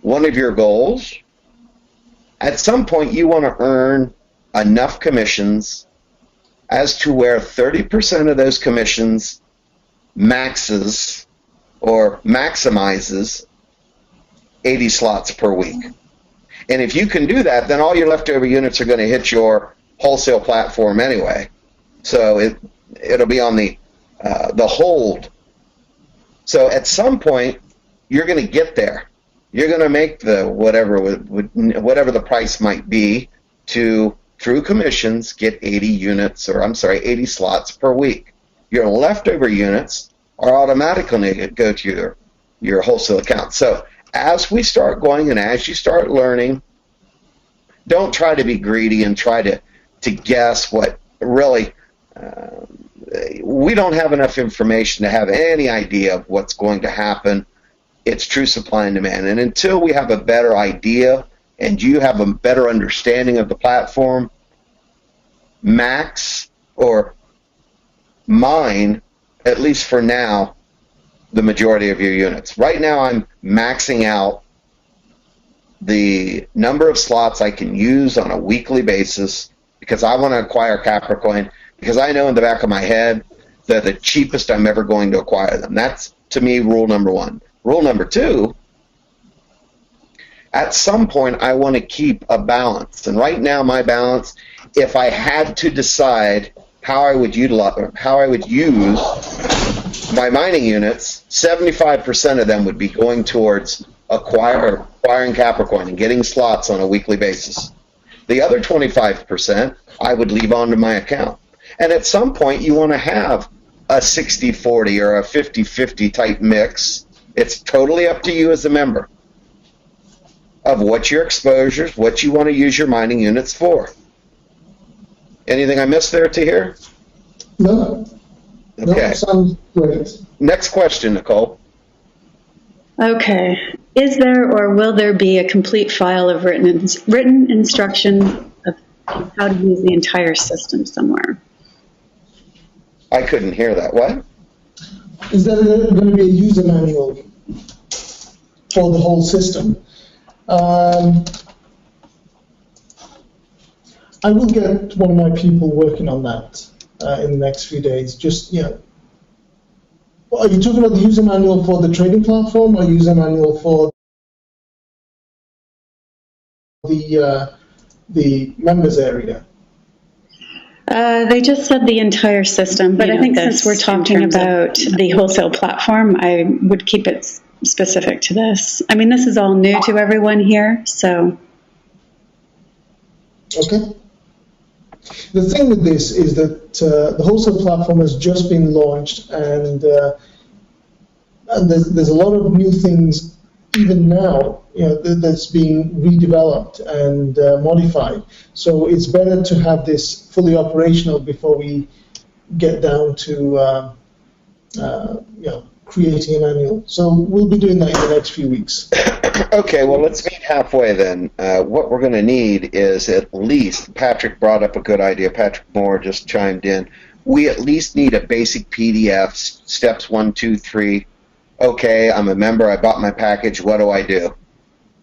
one of your goals, at some point you want to earn enough commissions as to where 30% of those commissions maxes or maximizes 80 slots per week. And if you can do that, then all your leftover units are going to hit your wholesale platform anyway. So it'll be on the hold. So at some point, you're going to get there. You're going to make the whatever the price might be to, through commissions, get 80 slots per week. Your leftover units are automatically going to go to your wholesale account. So as we start going and as you start learning, don't try to be greedy and try to guess what really, we don't have enough information to have any idea of what's going to happen. It's true supply and demand. And until we have a better idea and you have a better understanding of the platform, max or mine, at least for now, the majority of your units. Right now I'm maxing out the number of slots I can use on a weekly basis because I want to acquire Capricoin, because I know in the back of my head they're the cheapest I'm ever going to acquire them. That's, to me, rule number one. Rule number two, at some point I want to keep a balance. And right now my balance, if I had to decide how I would use my mining units, 75% of them would be going towards acquiring Capricoin and getting slots on a weekly basis. The other 25% I would leave onto my account. And at some point you want to have a 60-40 or a 50-50 type mix. It's totally up to you as a member of what your exposures, what you want to use your mining units for. Anything I missed there, Tahir? No. Okay. No, sounds great. Next question, Nicole. Okay. Is there or will there be a complete file of written instruction of how to use the entire system somewhere? I couldn't hear that. What? Is there going to be a user manual for the whole system? I will get one of my people working on that in the next few days. Just, are you talking about the user manual for the trading platform or user manual for the members area? They just said the entire system, but I think since we're talking about the wholesale platform, I would keep it specific to this. I mean, this is all new to everyone here, so. Okay. The thing with this is that the wholesale platform has just been launched, and there's a lot of new things even now, that's being redeveloped and modified. So it's better to have this fully operational before we get down to creating an annual. So we'll be doing that in the next few weeks. Okay, well, let's meet halfway then. What we're going to need is at least, Patrick brought up a good idea, Patrick Moore just chimed in, we at least need a basic PDF, steps 1, 2, 3. Okay, I'm a member, I bought my package, what do I do?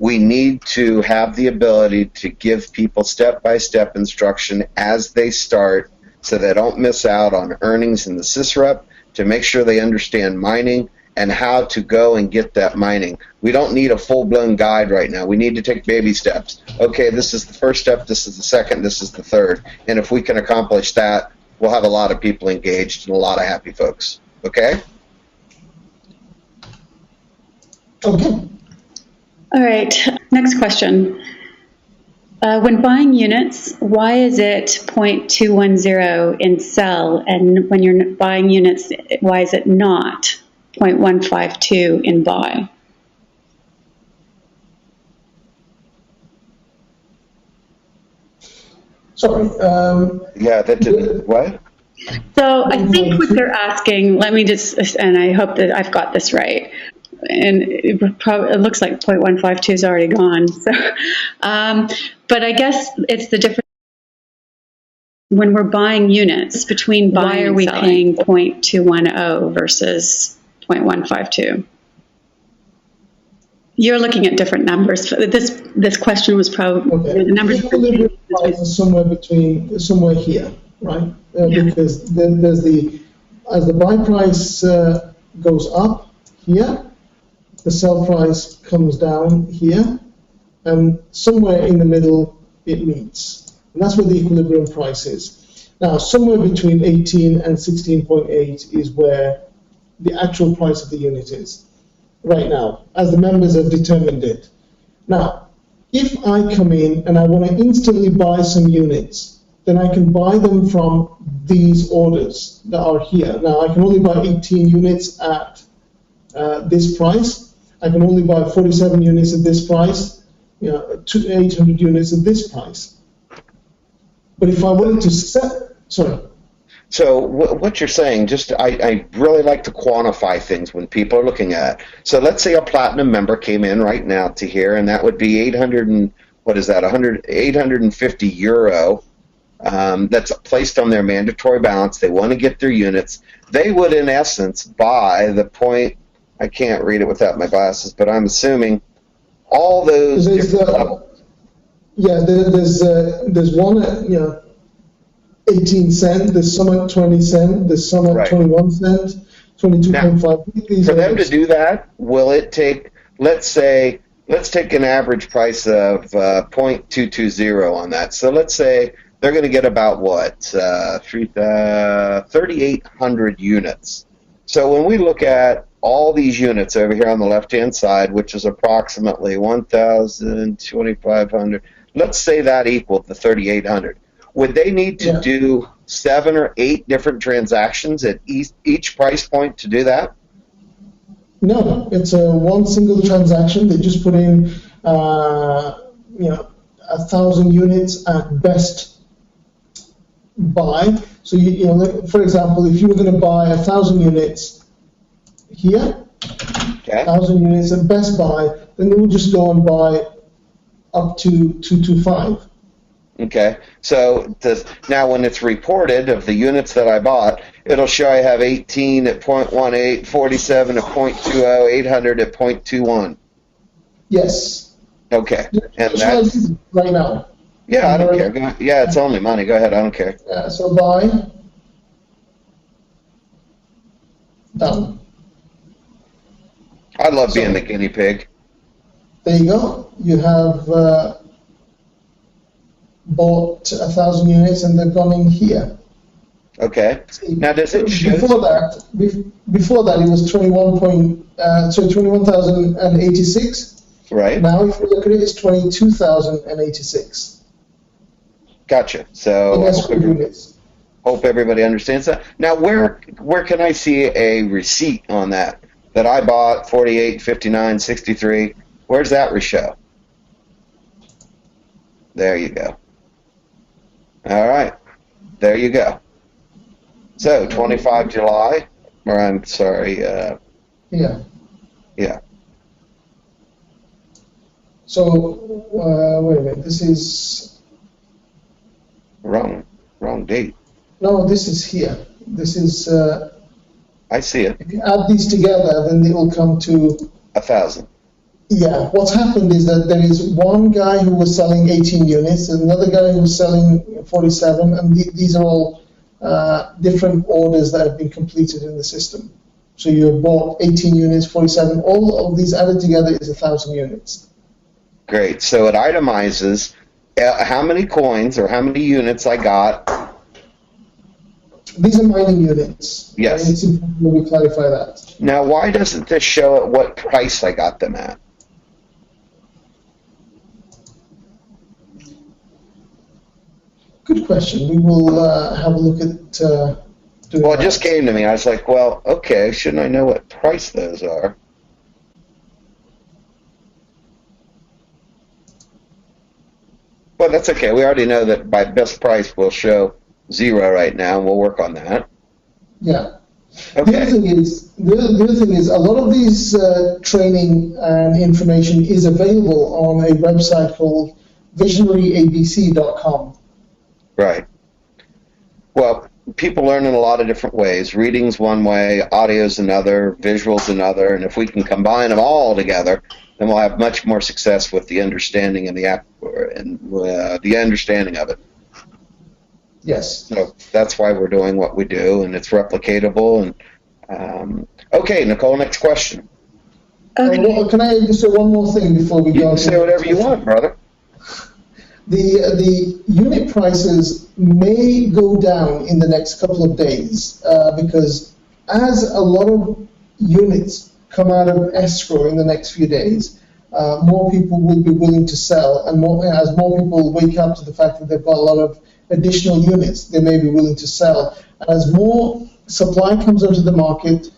We need to have the ability to give people step-by-step instruction as they start so they don't miss out on earnings in the sysrep, to make sure they understand mining and how to go and get that mining. We don't need a full-blown guide right now. We need to take baby steps. Okay, this is the first step, this is the second, this is the third. And if we can accomplish that, we'll have a lot of people engaged and a lot of happy folks. Okay? Okay. All right, next question. When buying units, why is it 0.210 in sell, and when you're buying units, why is it not 0.152 in buy? Sorry. Yeah, that didn't, what? So I think what they're asking, let me just, and I hope that I've got this right. and it looks like 0.152 is already gone. So, but I guess it's the difference when we're buying units between why are we paying 0.210 versus 0.152? You're looking at different numbers. This question was probably the numbers. Equilibrium price is somewhere here, right? Because then there's as the buy price goes up here, the sell price comes down here, and somewhere in the middle it meets. And that's where the equilibrium price is. Now, somewhere between 18 and 16.8 is where the actual price of the unit is right now, as the members have determined it. Now, if I come in and I want to instantly buy some units, then I can buy them from these orders that are here. Now, I can only buy 18 units at this price. I can only buy 47 units at this price, 800 units at this price. But if I wanted to set, sorry. So what you're saying, I really like to quantify things when people are looking at it. So let's say a platinum member came in right now to here, and that would be 850 euro. That's placed on their mandatory balance. They want to get their units. They would, in essence, buy the point. I can't read it without my glasses, but I'm assuming all those different levels. Yeah, there's one at 18 cent. There's some at 20 cent. There's some at 21 cent. 22.5. For them to do that, will it take? Let's take an average price of 0.220 on that. So let's say they're going to get about what 3,800 units. So when we look at all these units over here on the left-hand side, which is approximately 1,200, let's say that equaled the 3,800. Would they need to do 7 or 8 different transactions at each price point to do that? No, it's one single transaction. They just put in, 1,000 units at best buy. So for example, if you were going to buy 1,000 units here, 1,000 units at best buy, then you would just go and buy up to 225. Okay, so now when it's reported of the units that I bought, it'll show I have 18 at 0.18, 47 at 0.20, 800 at 0.21. Yes. Okay, and that's right now. Yeah, I don't care. Yeah, it's only money. Go ahead, I don't care. So buy. Done. I love being the guinea pig. There you go. You have bought 1,000 units and they've gone in here. Okay. Now does it show? Before that it was 21,086. Right. Now if you look at it, it's 22,086. Gotcha. So hope everybody understands that. Now where can I see a receipt on that I bought 48, 59, 63? Where's that show? There you go. All right. There you go. So 25 July, or I'm sorry. Yeah. Yeah. So wait a minute. This is wrong date. No, this is here. This is. I see it. If you add these together, then they will come to 1,000. Yeah, what's happened is that there is one guy who was selling 18 units, and another guy who was selling 47, and these are all different orders that have been completed in the system. So you have bought 18 units, 47, all of these added together is 1,000 units. Great, so it itemizes how many coins or how many units I got. These are mining units. Yes. And it's important that we clarify that. Now, why doesn't this show at what price I got them at? Good question. We will have a look at doing Well, it that. just came to me. I was like, well, okay, shouldn't I know what price those are? Well, that's okay. We already know that by best price we'll show 0 right now, and we'll work on that. Yeah. The Okay. other thing is, a lot of these training and information is available on a website called visionaryabc.com. Right. Well, people learn in a lot of different ways. Reading's one way, audio's another, visual's another, and if we can combine them all together, then we'll have much more success with the understanding and the understanding of it. Yes. So that's why we're doing what we do, and it's replicatable. And okay, Nicole, next question. Okay. Can I just say one more thing before we You go on can to say whatever you want, brother. The unit prices may go down in the next couple of days because as a lot of units come out of escrow in the next few days, more people will be willing to sell, and as more people wake up to the fact that they've got a lot of additional units, they may be willing to sell. And as more supply comes onto the market,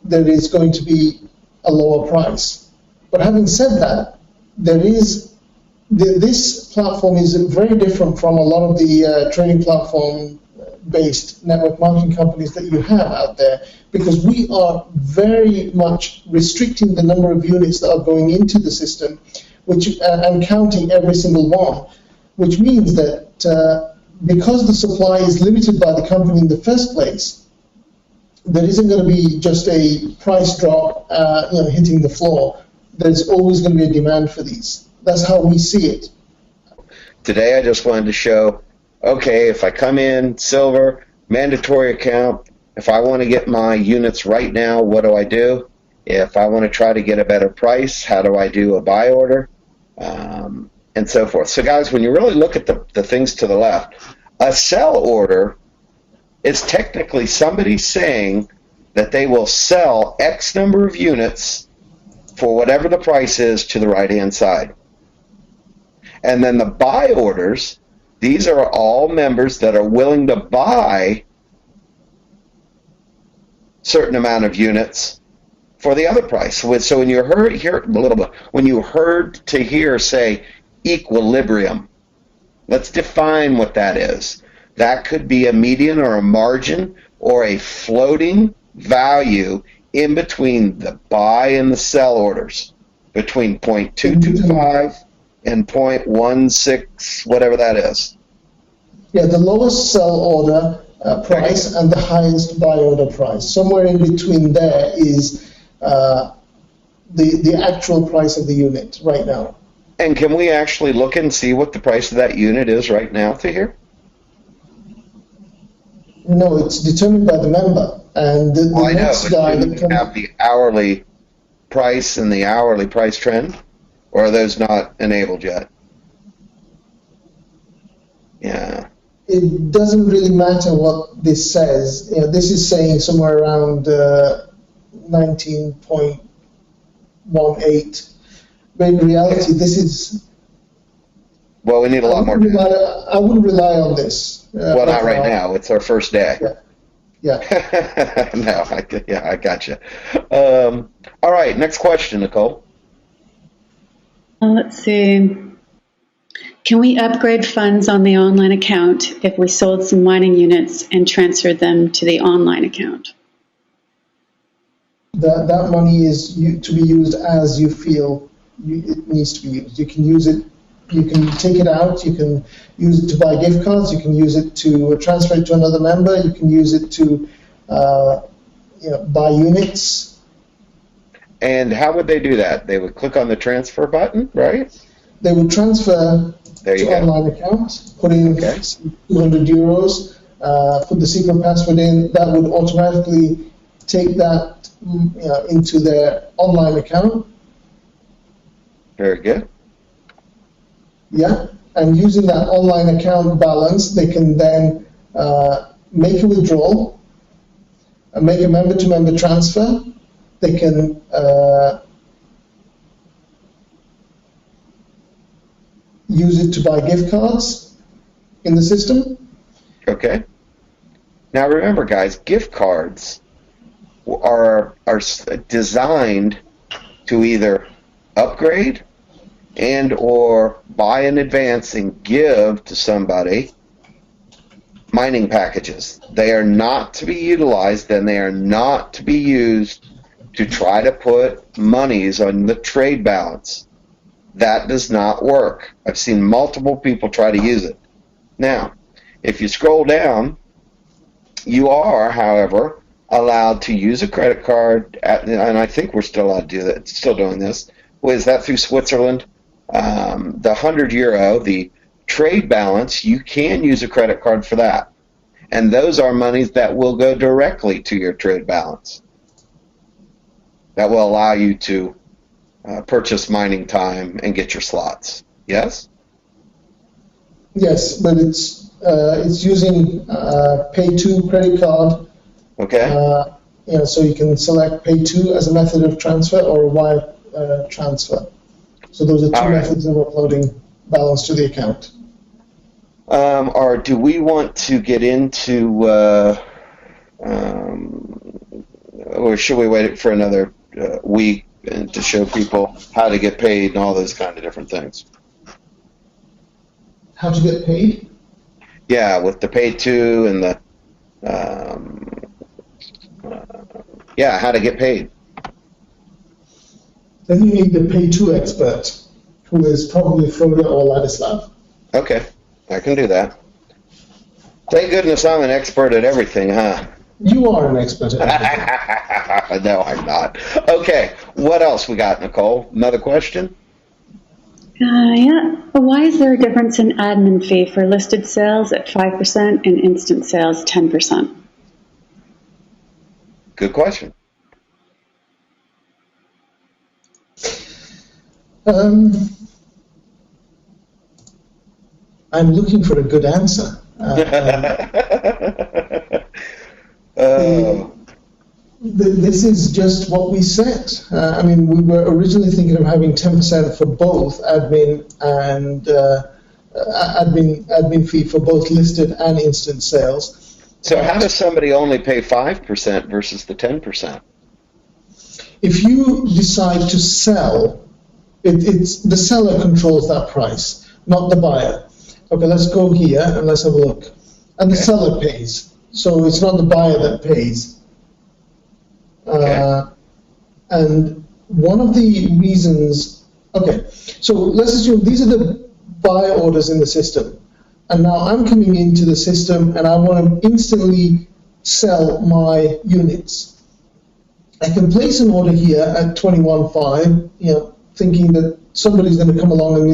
there is going to be a lower price. But having said that, this platform is very different from a lot of the trading platform-based network marketing companies that you have out there, because we are very much restricting the number of units that are going into the system, and counting every single one, which means that because the supply is limited by the company in the first place, there isn't going to be just a price drop hitting the floor. There's always going to be a demand for these. That's how we see it. Today I just wanted to show, okay, if I come in silver, mandatory account, if I want to get my units right now, what do I do? If I want to try to get a better price, how do I do a buy order? And so forth. So guys, when you really look at the things to the left, a sell order is technically somebody saying that they will sell X number of units for whatever the price is to the right-hand side. And then the buy orders, these are all members that are willing to buy certain amount of units for the other price. So when you heard Tahir say equilibrium, let's define what that is. That could be a median or a margin or a floating value in between the buy and the sell orders, between 0.225 and 0.16, whatever that is. Yeah, the lowest sell order price and the highest buy order price. Somewhere in between there is the actual price of the unit right now. And can we actually look and see what the price of that unit is right now, Tahir? No, it's determined by the member. And the Well, I know, next but guy do that you have the hourly price and the hourly price trend? Or are those not enabled yet? Yeah. it doesn't really matter what this says. You know, this is saying somewhere around 19.18. But in reality, this is... Well, we need a lot more data. I wouldn't rely on this. Well, not right now. It's our first day. Yeah. No, I got you. All right, next question, Nicole. Let's see. Can we upgrade funds on the online account if we sold some mining units and transferred them to the online account? That money is to be used as you feel it needs to be used. You can use it. You can take it out. You can use it to buy gift cards. You can use it to transfer it to another member. You can use it to buy units. And how would they do that? They would click on the transfer button, right? They would transfer to go. online account, put in 200 euros, put the secret password in. That would automatically take that into their online account. Very good. Yeah, and using that online account balance, they can then make a withdrawal, make a member-to-member transfer. They can use it to buy gift cards in the system. Okay. Now remember, guys, gift cards are designed to either upgrade and or buy in advance and give to somebody, mining packages. They are not to be utilized, and they are not to be used to try to put monies on the trade balance. That does not work. I've seen multiple people try to use it. Now, if you scroll down, you are, however, allowed to use a credit card, and I think we're still allowed to do that, still doing this. Is that through Switzerland? The €100, the trade balance, you can use a credit card for that. And those are monies that will go directly to your trade balance. That will allow you to purchase mining time and get your slots. Yes? Yes, but it's using Pay to credit card. Okay. So you can select Pay to as a method of transfer or a wire transfer. So those are two methods of uploading balance to the account. Or do we want to get into, or should we wait for another week to show people how to get paid and all those kind of different things? How to get paid? Yeah, with the Pay to and the, how to get paid. Then you need the Pay to expert, who is probably Frode or Ladislav. Okay, I can do that. Thank goodness I'm an expert at everything, huh? You are an expert at everything. No, I'm not. Okay, what else we got, Nicole? Another question? Yeah. Why is there a difference in admin fee for listed sales at 5% and instant sales 10%? Good question. I'm looking for a good answer. This is just what we set. We were originally thinking of having 10% for both admin and admin fee for both listed and instant sales. So how does somebody only pay 5% versus the 10%? If you decide to sell, it's the seller controls that price, not the buyer. Okay, let's go here and let's have a look. And the seller pays, so it's not the buyer that pays. And one of the reasons, so let's assume these are the buy orders in the system. And now I'm coming into the system and I want to instantly sell my units. I can place an order here at 21.5, thinking that somebody's going to come along and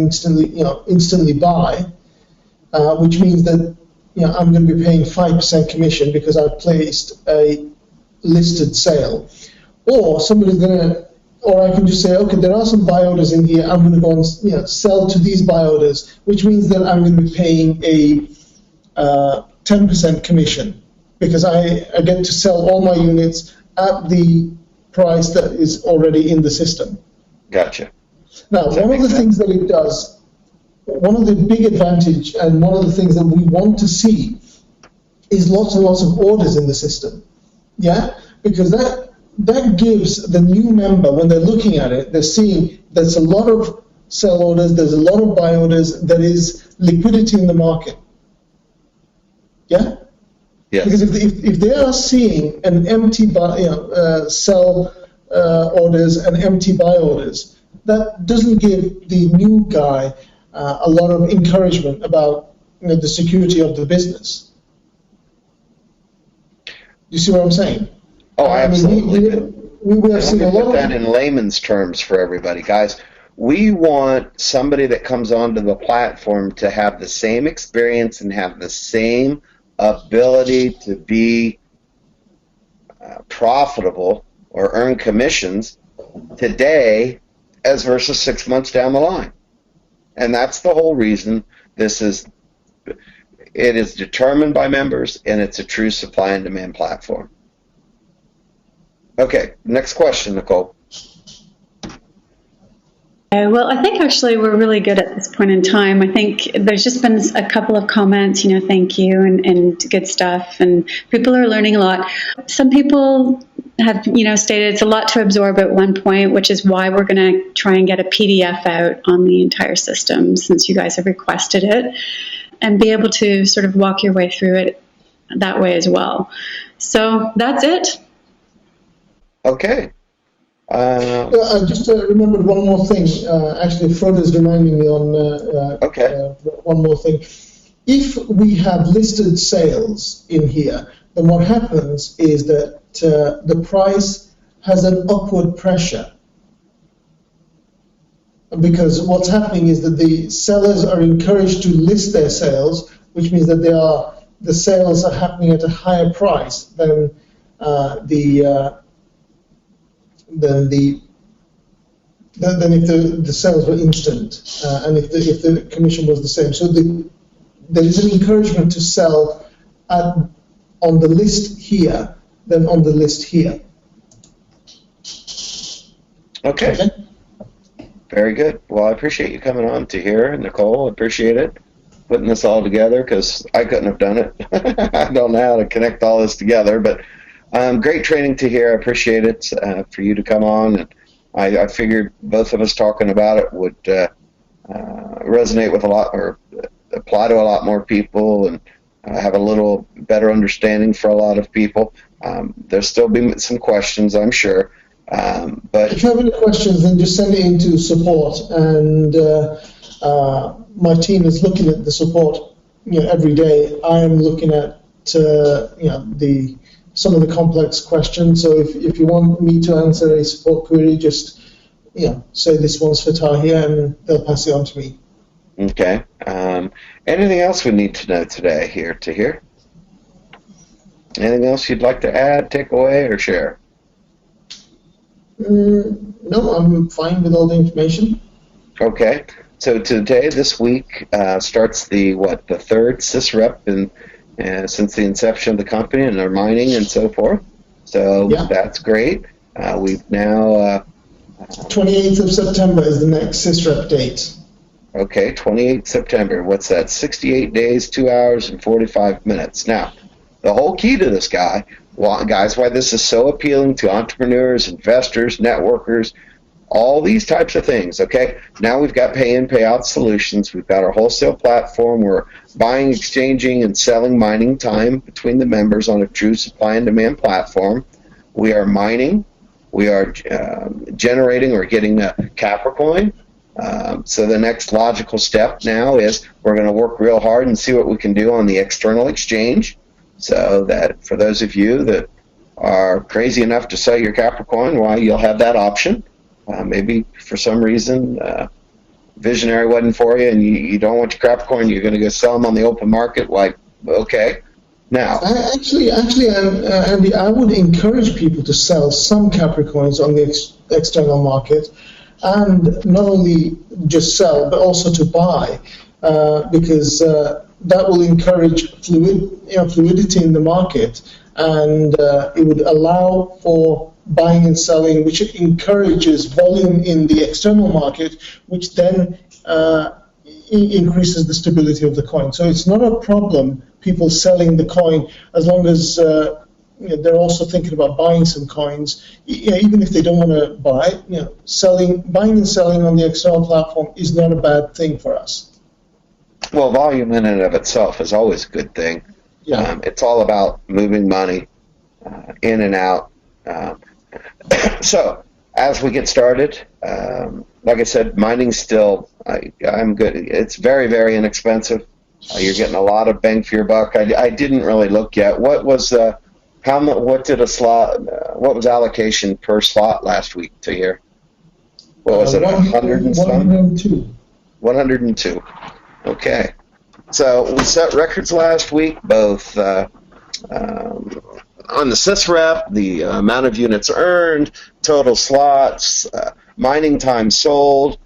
instantly buy, which means that I'm going to be paying 5% commission because I've placed a listed sale. Or somebody's going to, or I can just say, okay, there are some buy orders in here. I'm going to go and sell to these buy orders, which means that I'm going to be paying a 10% commission because I get to sell all my units at the price that is already in the system. Gotcha. Now, one of the things that it does, one of the big advantage and one of the things that we want to see is lots and lots of orders in the system. Yeah? Because that gives the new member, when they're looking at it, they're seeing there's a lot of sell orders, there's a lot of buy orders, there is liquidity in the market. Yeah? Yes. Because if they are seeing an empty sell orders and empty buy orders, that doesn't give the new guy a lot of encouragement about the security of the business. You see what I'm saying? Oh, absolutely. We have seen a lot of that in layman's terms for everybody, guys. We want somebody that comes onto the platform to have the same experience and have the same ability to be profitable or earn commissions today as versus 6 months down the line. And that's the whole reason it is determined by members, and it's a true supply and demand platform. Okay, next question, Nicole. Well, I think actually we're really good at this point in time. I think there's just been a couple of comments, thank you and good stuff, and people are learning a lot. Some people have, stated it's a lot to absorb at one point, which is why we're going to try and get a PDF out on the entire system since you guys have requested it, and be able to sort of walk your way through it that way as well. So that's it. Okay. I just remembered one more thing. Actually, Frodo's reminding me on one more thing. If we have listed sales in here, then what happens is that the price has an upward pressure. Because what's happening is that the sellers are encouraged to list their sales, which means that the sales are happening at a higher price than if the sales were instant and if the commission was the same. So there is an encouragement to sell on the list here than on the list here. Okay. Very good. Well, I appreciate you coming on to here, Nicole. Appreciate it. Putting this all together, because I couldn't have done it. I don't know how to connect all this together, but great training to hear. I appreciate it for you to come on. And I figured both of us talking about it would resonate with a lot, or apply to a lot more people, and have a little better understanding for a lot of people. There'll still be some questions, I'm sure. But if you have any questions, then just send it into support, and my team is looking at the support every day. I am looking at some of the complex questions. So if you want me to answer a support query, just say this one's for Tahir, and they'll pass it on to me. Okay. Anything else we need to know today here, Tahir? Anything else you'd like to add, take away, or share? No, I'm fine with all the information. Okay. So today, this week, starts the third SysRep since the inception of the company, and their mining and so forth. So that's great. We've now 28th of September is the next SysRep date. Okay, 28th September. What's that? 68 days, 2 hours, and 45 minutes. Now, the whole key to this guys, why this is so appealing to entrepreneurs, investors, networkers, all these types of things, okay? Now we've got pay-in, pay-out solutions. We've got our wholesale platform. We're buying, exchanging, and selling mining time between the members on a true supply and demand platform. We are mining. We are generating or getting a Capricoin. So the next logical step now is we're going to work real hard and see what we can do on the external exchange, so that for those of you that are crazy enough to sell your Capricoin, you'll have that option. Maybe for some reason Vizionary wasn't for you, and you don't want your Capricoin, you're going to go sell them on the open market. Okay. Now, actually, Andy, I would encourage people to sell some Capricoins on the external market, and not only just sell, but also to buy, because that will encourage fluidity in the market, and it would allow for buying and selling, which encourages volume in the external market, which then increases the stability of the coin. So it's not a problem, people selling the coin, as long as they're also thinking about buying some coins. Even if they don't want to buy, buying and selling on the external platform is not a bad thing for us. Well, volume in and of itself is always a good thing. Yeah. It's all about moving money in and out. So as we get started, like I said, mining's still, I'm good. It's very, very inexpensive. You're getting a lot of bang for your buck. I didn't really look yet. What was what was allocation per slot last week to here? What was it? 100 and some? 102. 102. Okay. So we set records last week, both on the SysRep, the amount of units earned, total slots, mining time sold.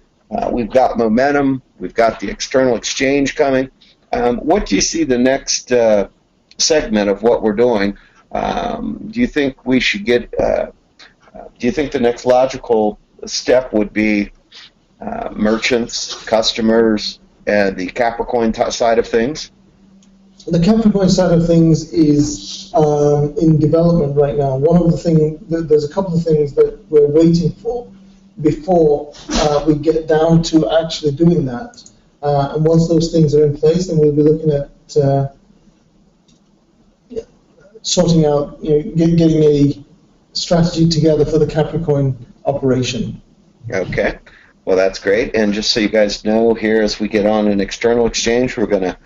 We've got momentum. We've got the external exchange coming. What do you see the next segment of what we're doing? Do you think we should get? Do you think the next logical step would be merchants, customers, and the Capricoin side of things? The Capricoin side of things is in development right now. There's a couple of things that we're waiting for before we get down to actually doing that. And once those things are in place, then we'll be looking at sorting out, getting a strategy together for the Capricoin operation. Okay. Well, that's great. And just so you guys know, here as we get on an external exchange, we're gonna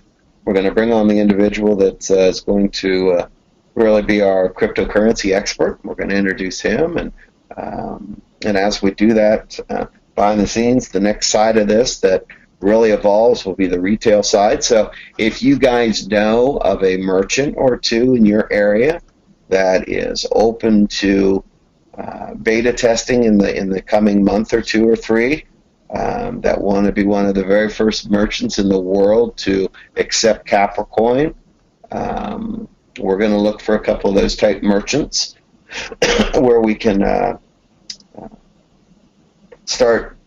bring on the individual that is going to really be our cryptocurrency expert. We're going to introduce him, and as we do that, behind the scenes, the next side of this that really evolves will be the retail side. So if you guys know of a merchant or two in your area that is open to beta testing in the coming month or two or three, that want to be one of the very first merchants in the world to accept Capricoin, we're going to look for a couple of those type merchants where we can start,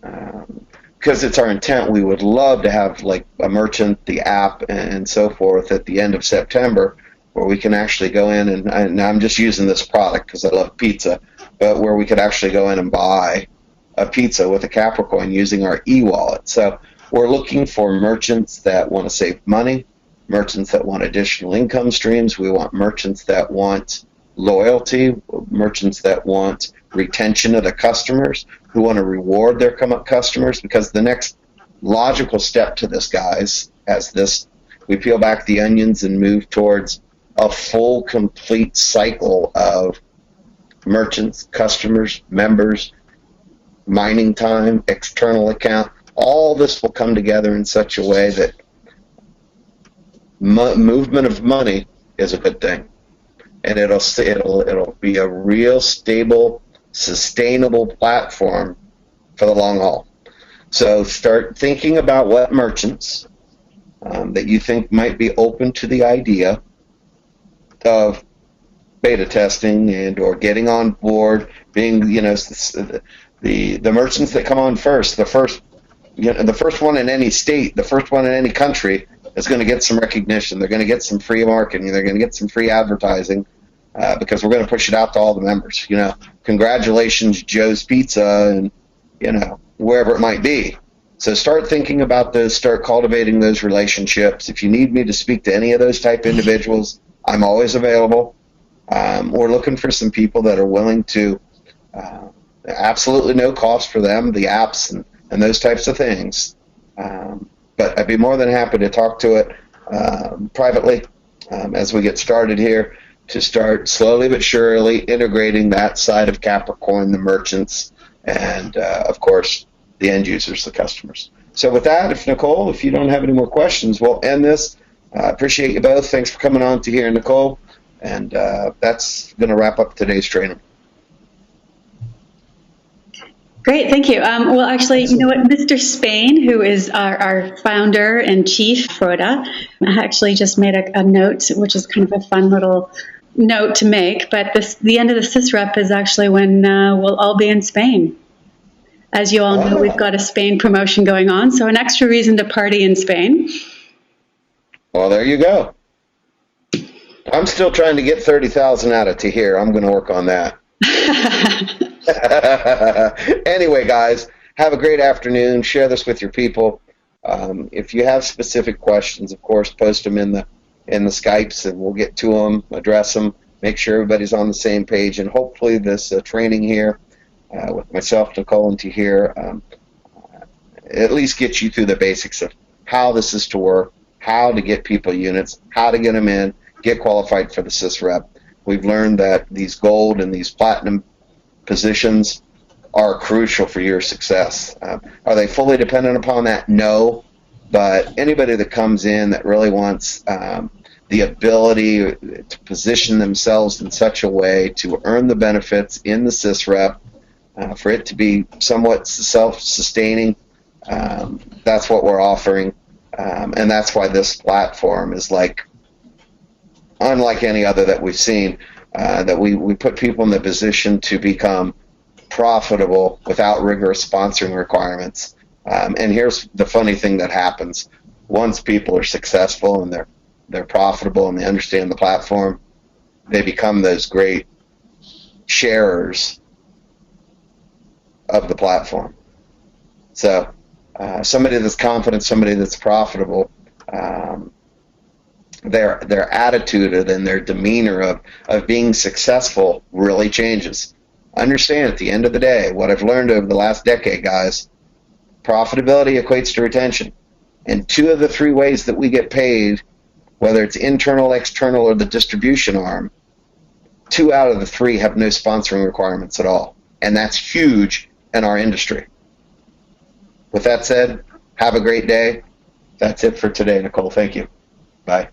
because it's our intent. We would love to have like a merchant, the app, and so forth at the end of September, where we can actually go in and I'm just using this product because I love pizza, but where we could actually go in and buy a pizza with a Capricoin using our e-wallet. So we're looking for merchants that want to save money, merchants that want additional income streams. We want merchants that want loyalty, merchants that want retention of the customers, who want to reward their customers, because the next logical step to this, guys, as this, we peel back the onions and move towards a full, complete cycle of merchants, customers, members, mining time, external account. All this will come together in such a way that movement of money is a good thing, and it'll be a real stable, sustainable platform for the long haul. So start thinking about what merchants that you think might be open to the idea of beta testing and or getting on board, being the merchants that come on first, the first one in any state, the first one in any country is going to get some recognition. They're going to get some free marketing. They're going to get some free advertising because we're going to push it out to all the members. Congratulations, Joe's Pizza, and wherever it might be. So start thinking about those. Start cultivating those relationships. If you need me to speak to any of those type individuals, I'm always available. We're looking for some people that are willing to, absolutely no cost for them, the apps and those types of things. But I'd be more than happy to talk to it privately as we get started here, to start slowly but surely integrating that side of Capricoin, the merchants, and of course the end users, the customers. So with that, Nicole, if you don't have any more questions, we'll end this. I appreciate you both. Thanks for coming on to here, Nicole. And that's going to wrap up today's training. Great, thank you. Well, actually, you know what? Mr. Spain, who is our founder and chief Froda, actually just made a note, which is kind of a fun little note to make. But the end of the SysRep is actually when we'll all be in Spain. As you all know, we've got a Spain promotion going on, so an extra reason to party in Spain. Well, there you go. I'm still trying to get 30,000 out of Tahir. I'm going to work on that. Anyway, guys, have a great afternoon. Share this with your people. If you have specific questions, of course, post them in the Skypes, and we'll get to them, address them, make sure everybody's on the same page, and hopefully this training here with myself, Nicole, and Tahir at least get you through the basics of how this is to work, how to get people units, how to get them in, get qualified for the SysRep. We've learned that these gold and these platinum positions are crucial for your success. Are they fully dependent upon that? No. But anybody that comes in that really wants the ability to position themselves in such a way to earn the benefits in the SysRep, for it to be somewhat self-sustaining, that's what we're offering. And that's why this platform is unlike any other that we've seen, that we put people in the position to become profitable without rigorous sponsoring requirements. And here's the funny thing that happens. Once people are successful and they're profitable and they understand the platform, they become those great sharers of the platform. So somebody that's confident, somebody that's profitable, their attitude and their demeanor of being successful really changes. Understand, at the end of the day, what I've learned over the last decade, guys, profitability equates to retention. And 2 of the 3 ways that we get paid, whether it's internal, external, or the distribution arm, 2 out of the 3 have no sponsoring requirements at all. And that's huge in our industry. With that said, have a great day. That's it for today, Nicole. Thank you. Bye.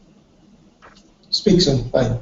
Speak soon. Bye.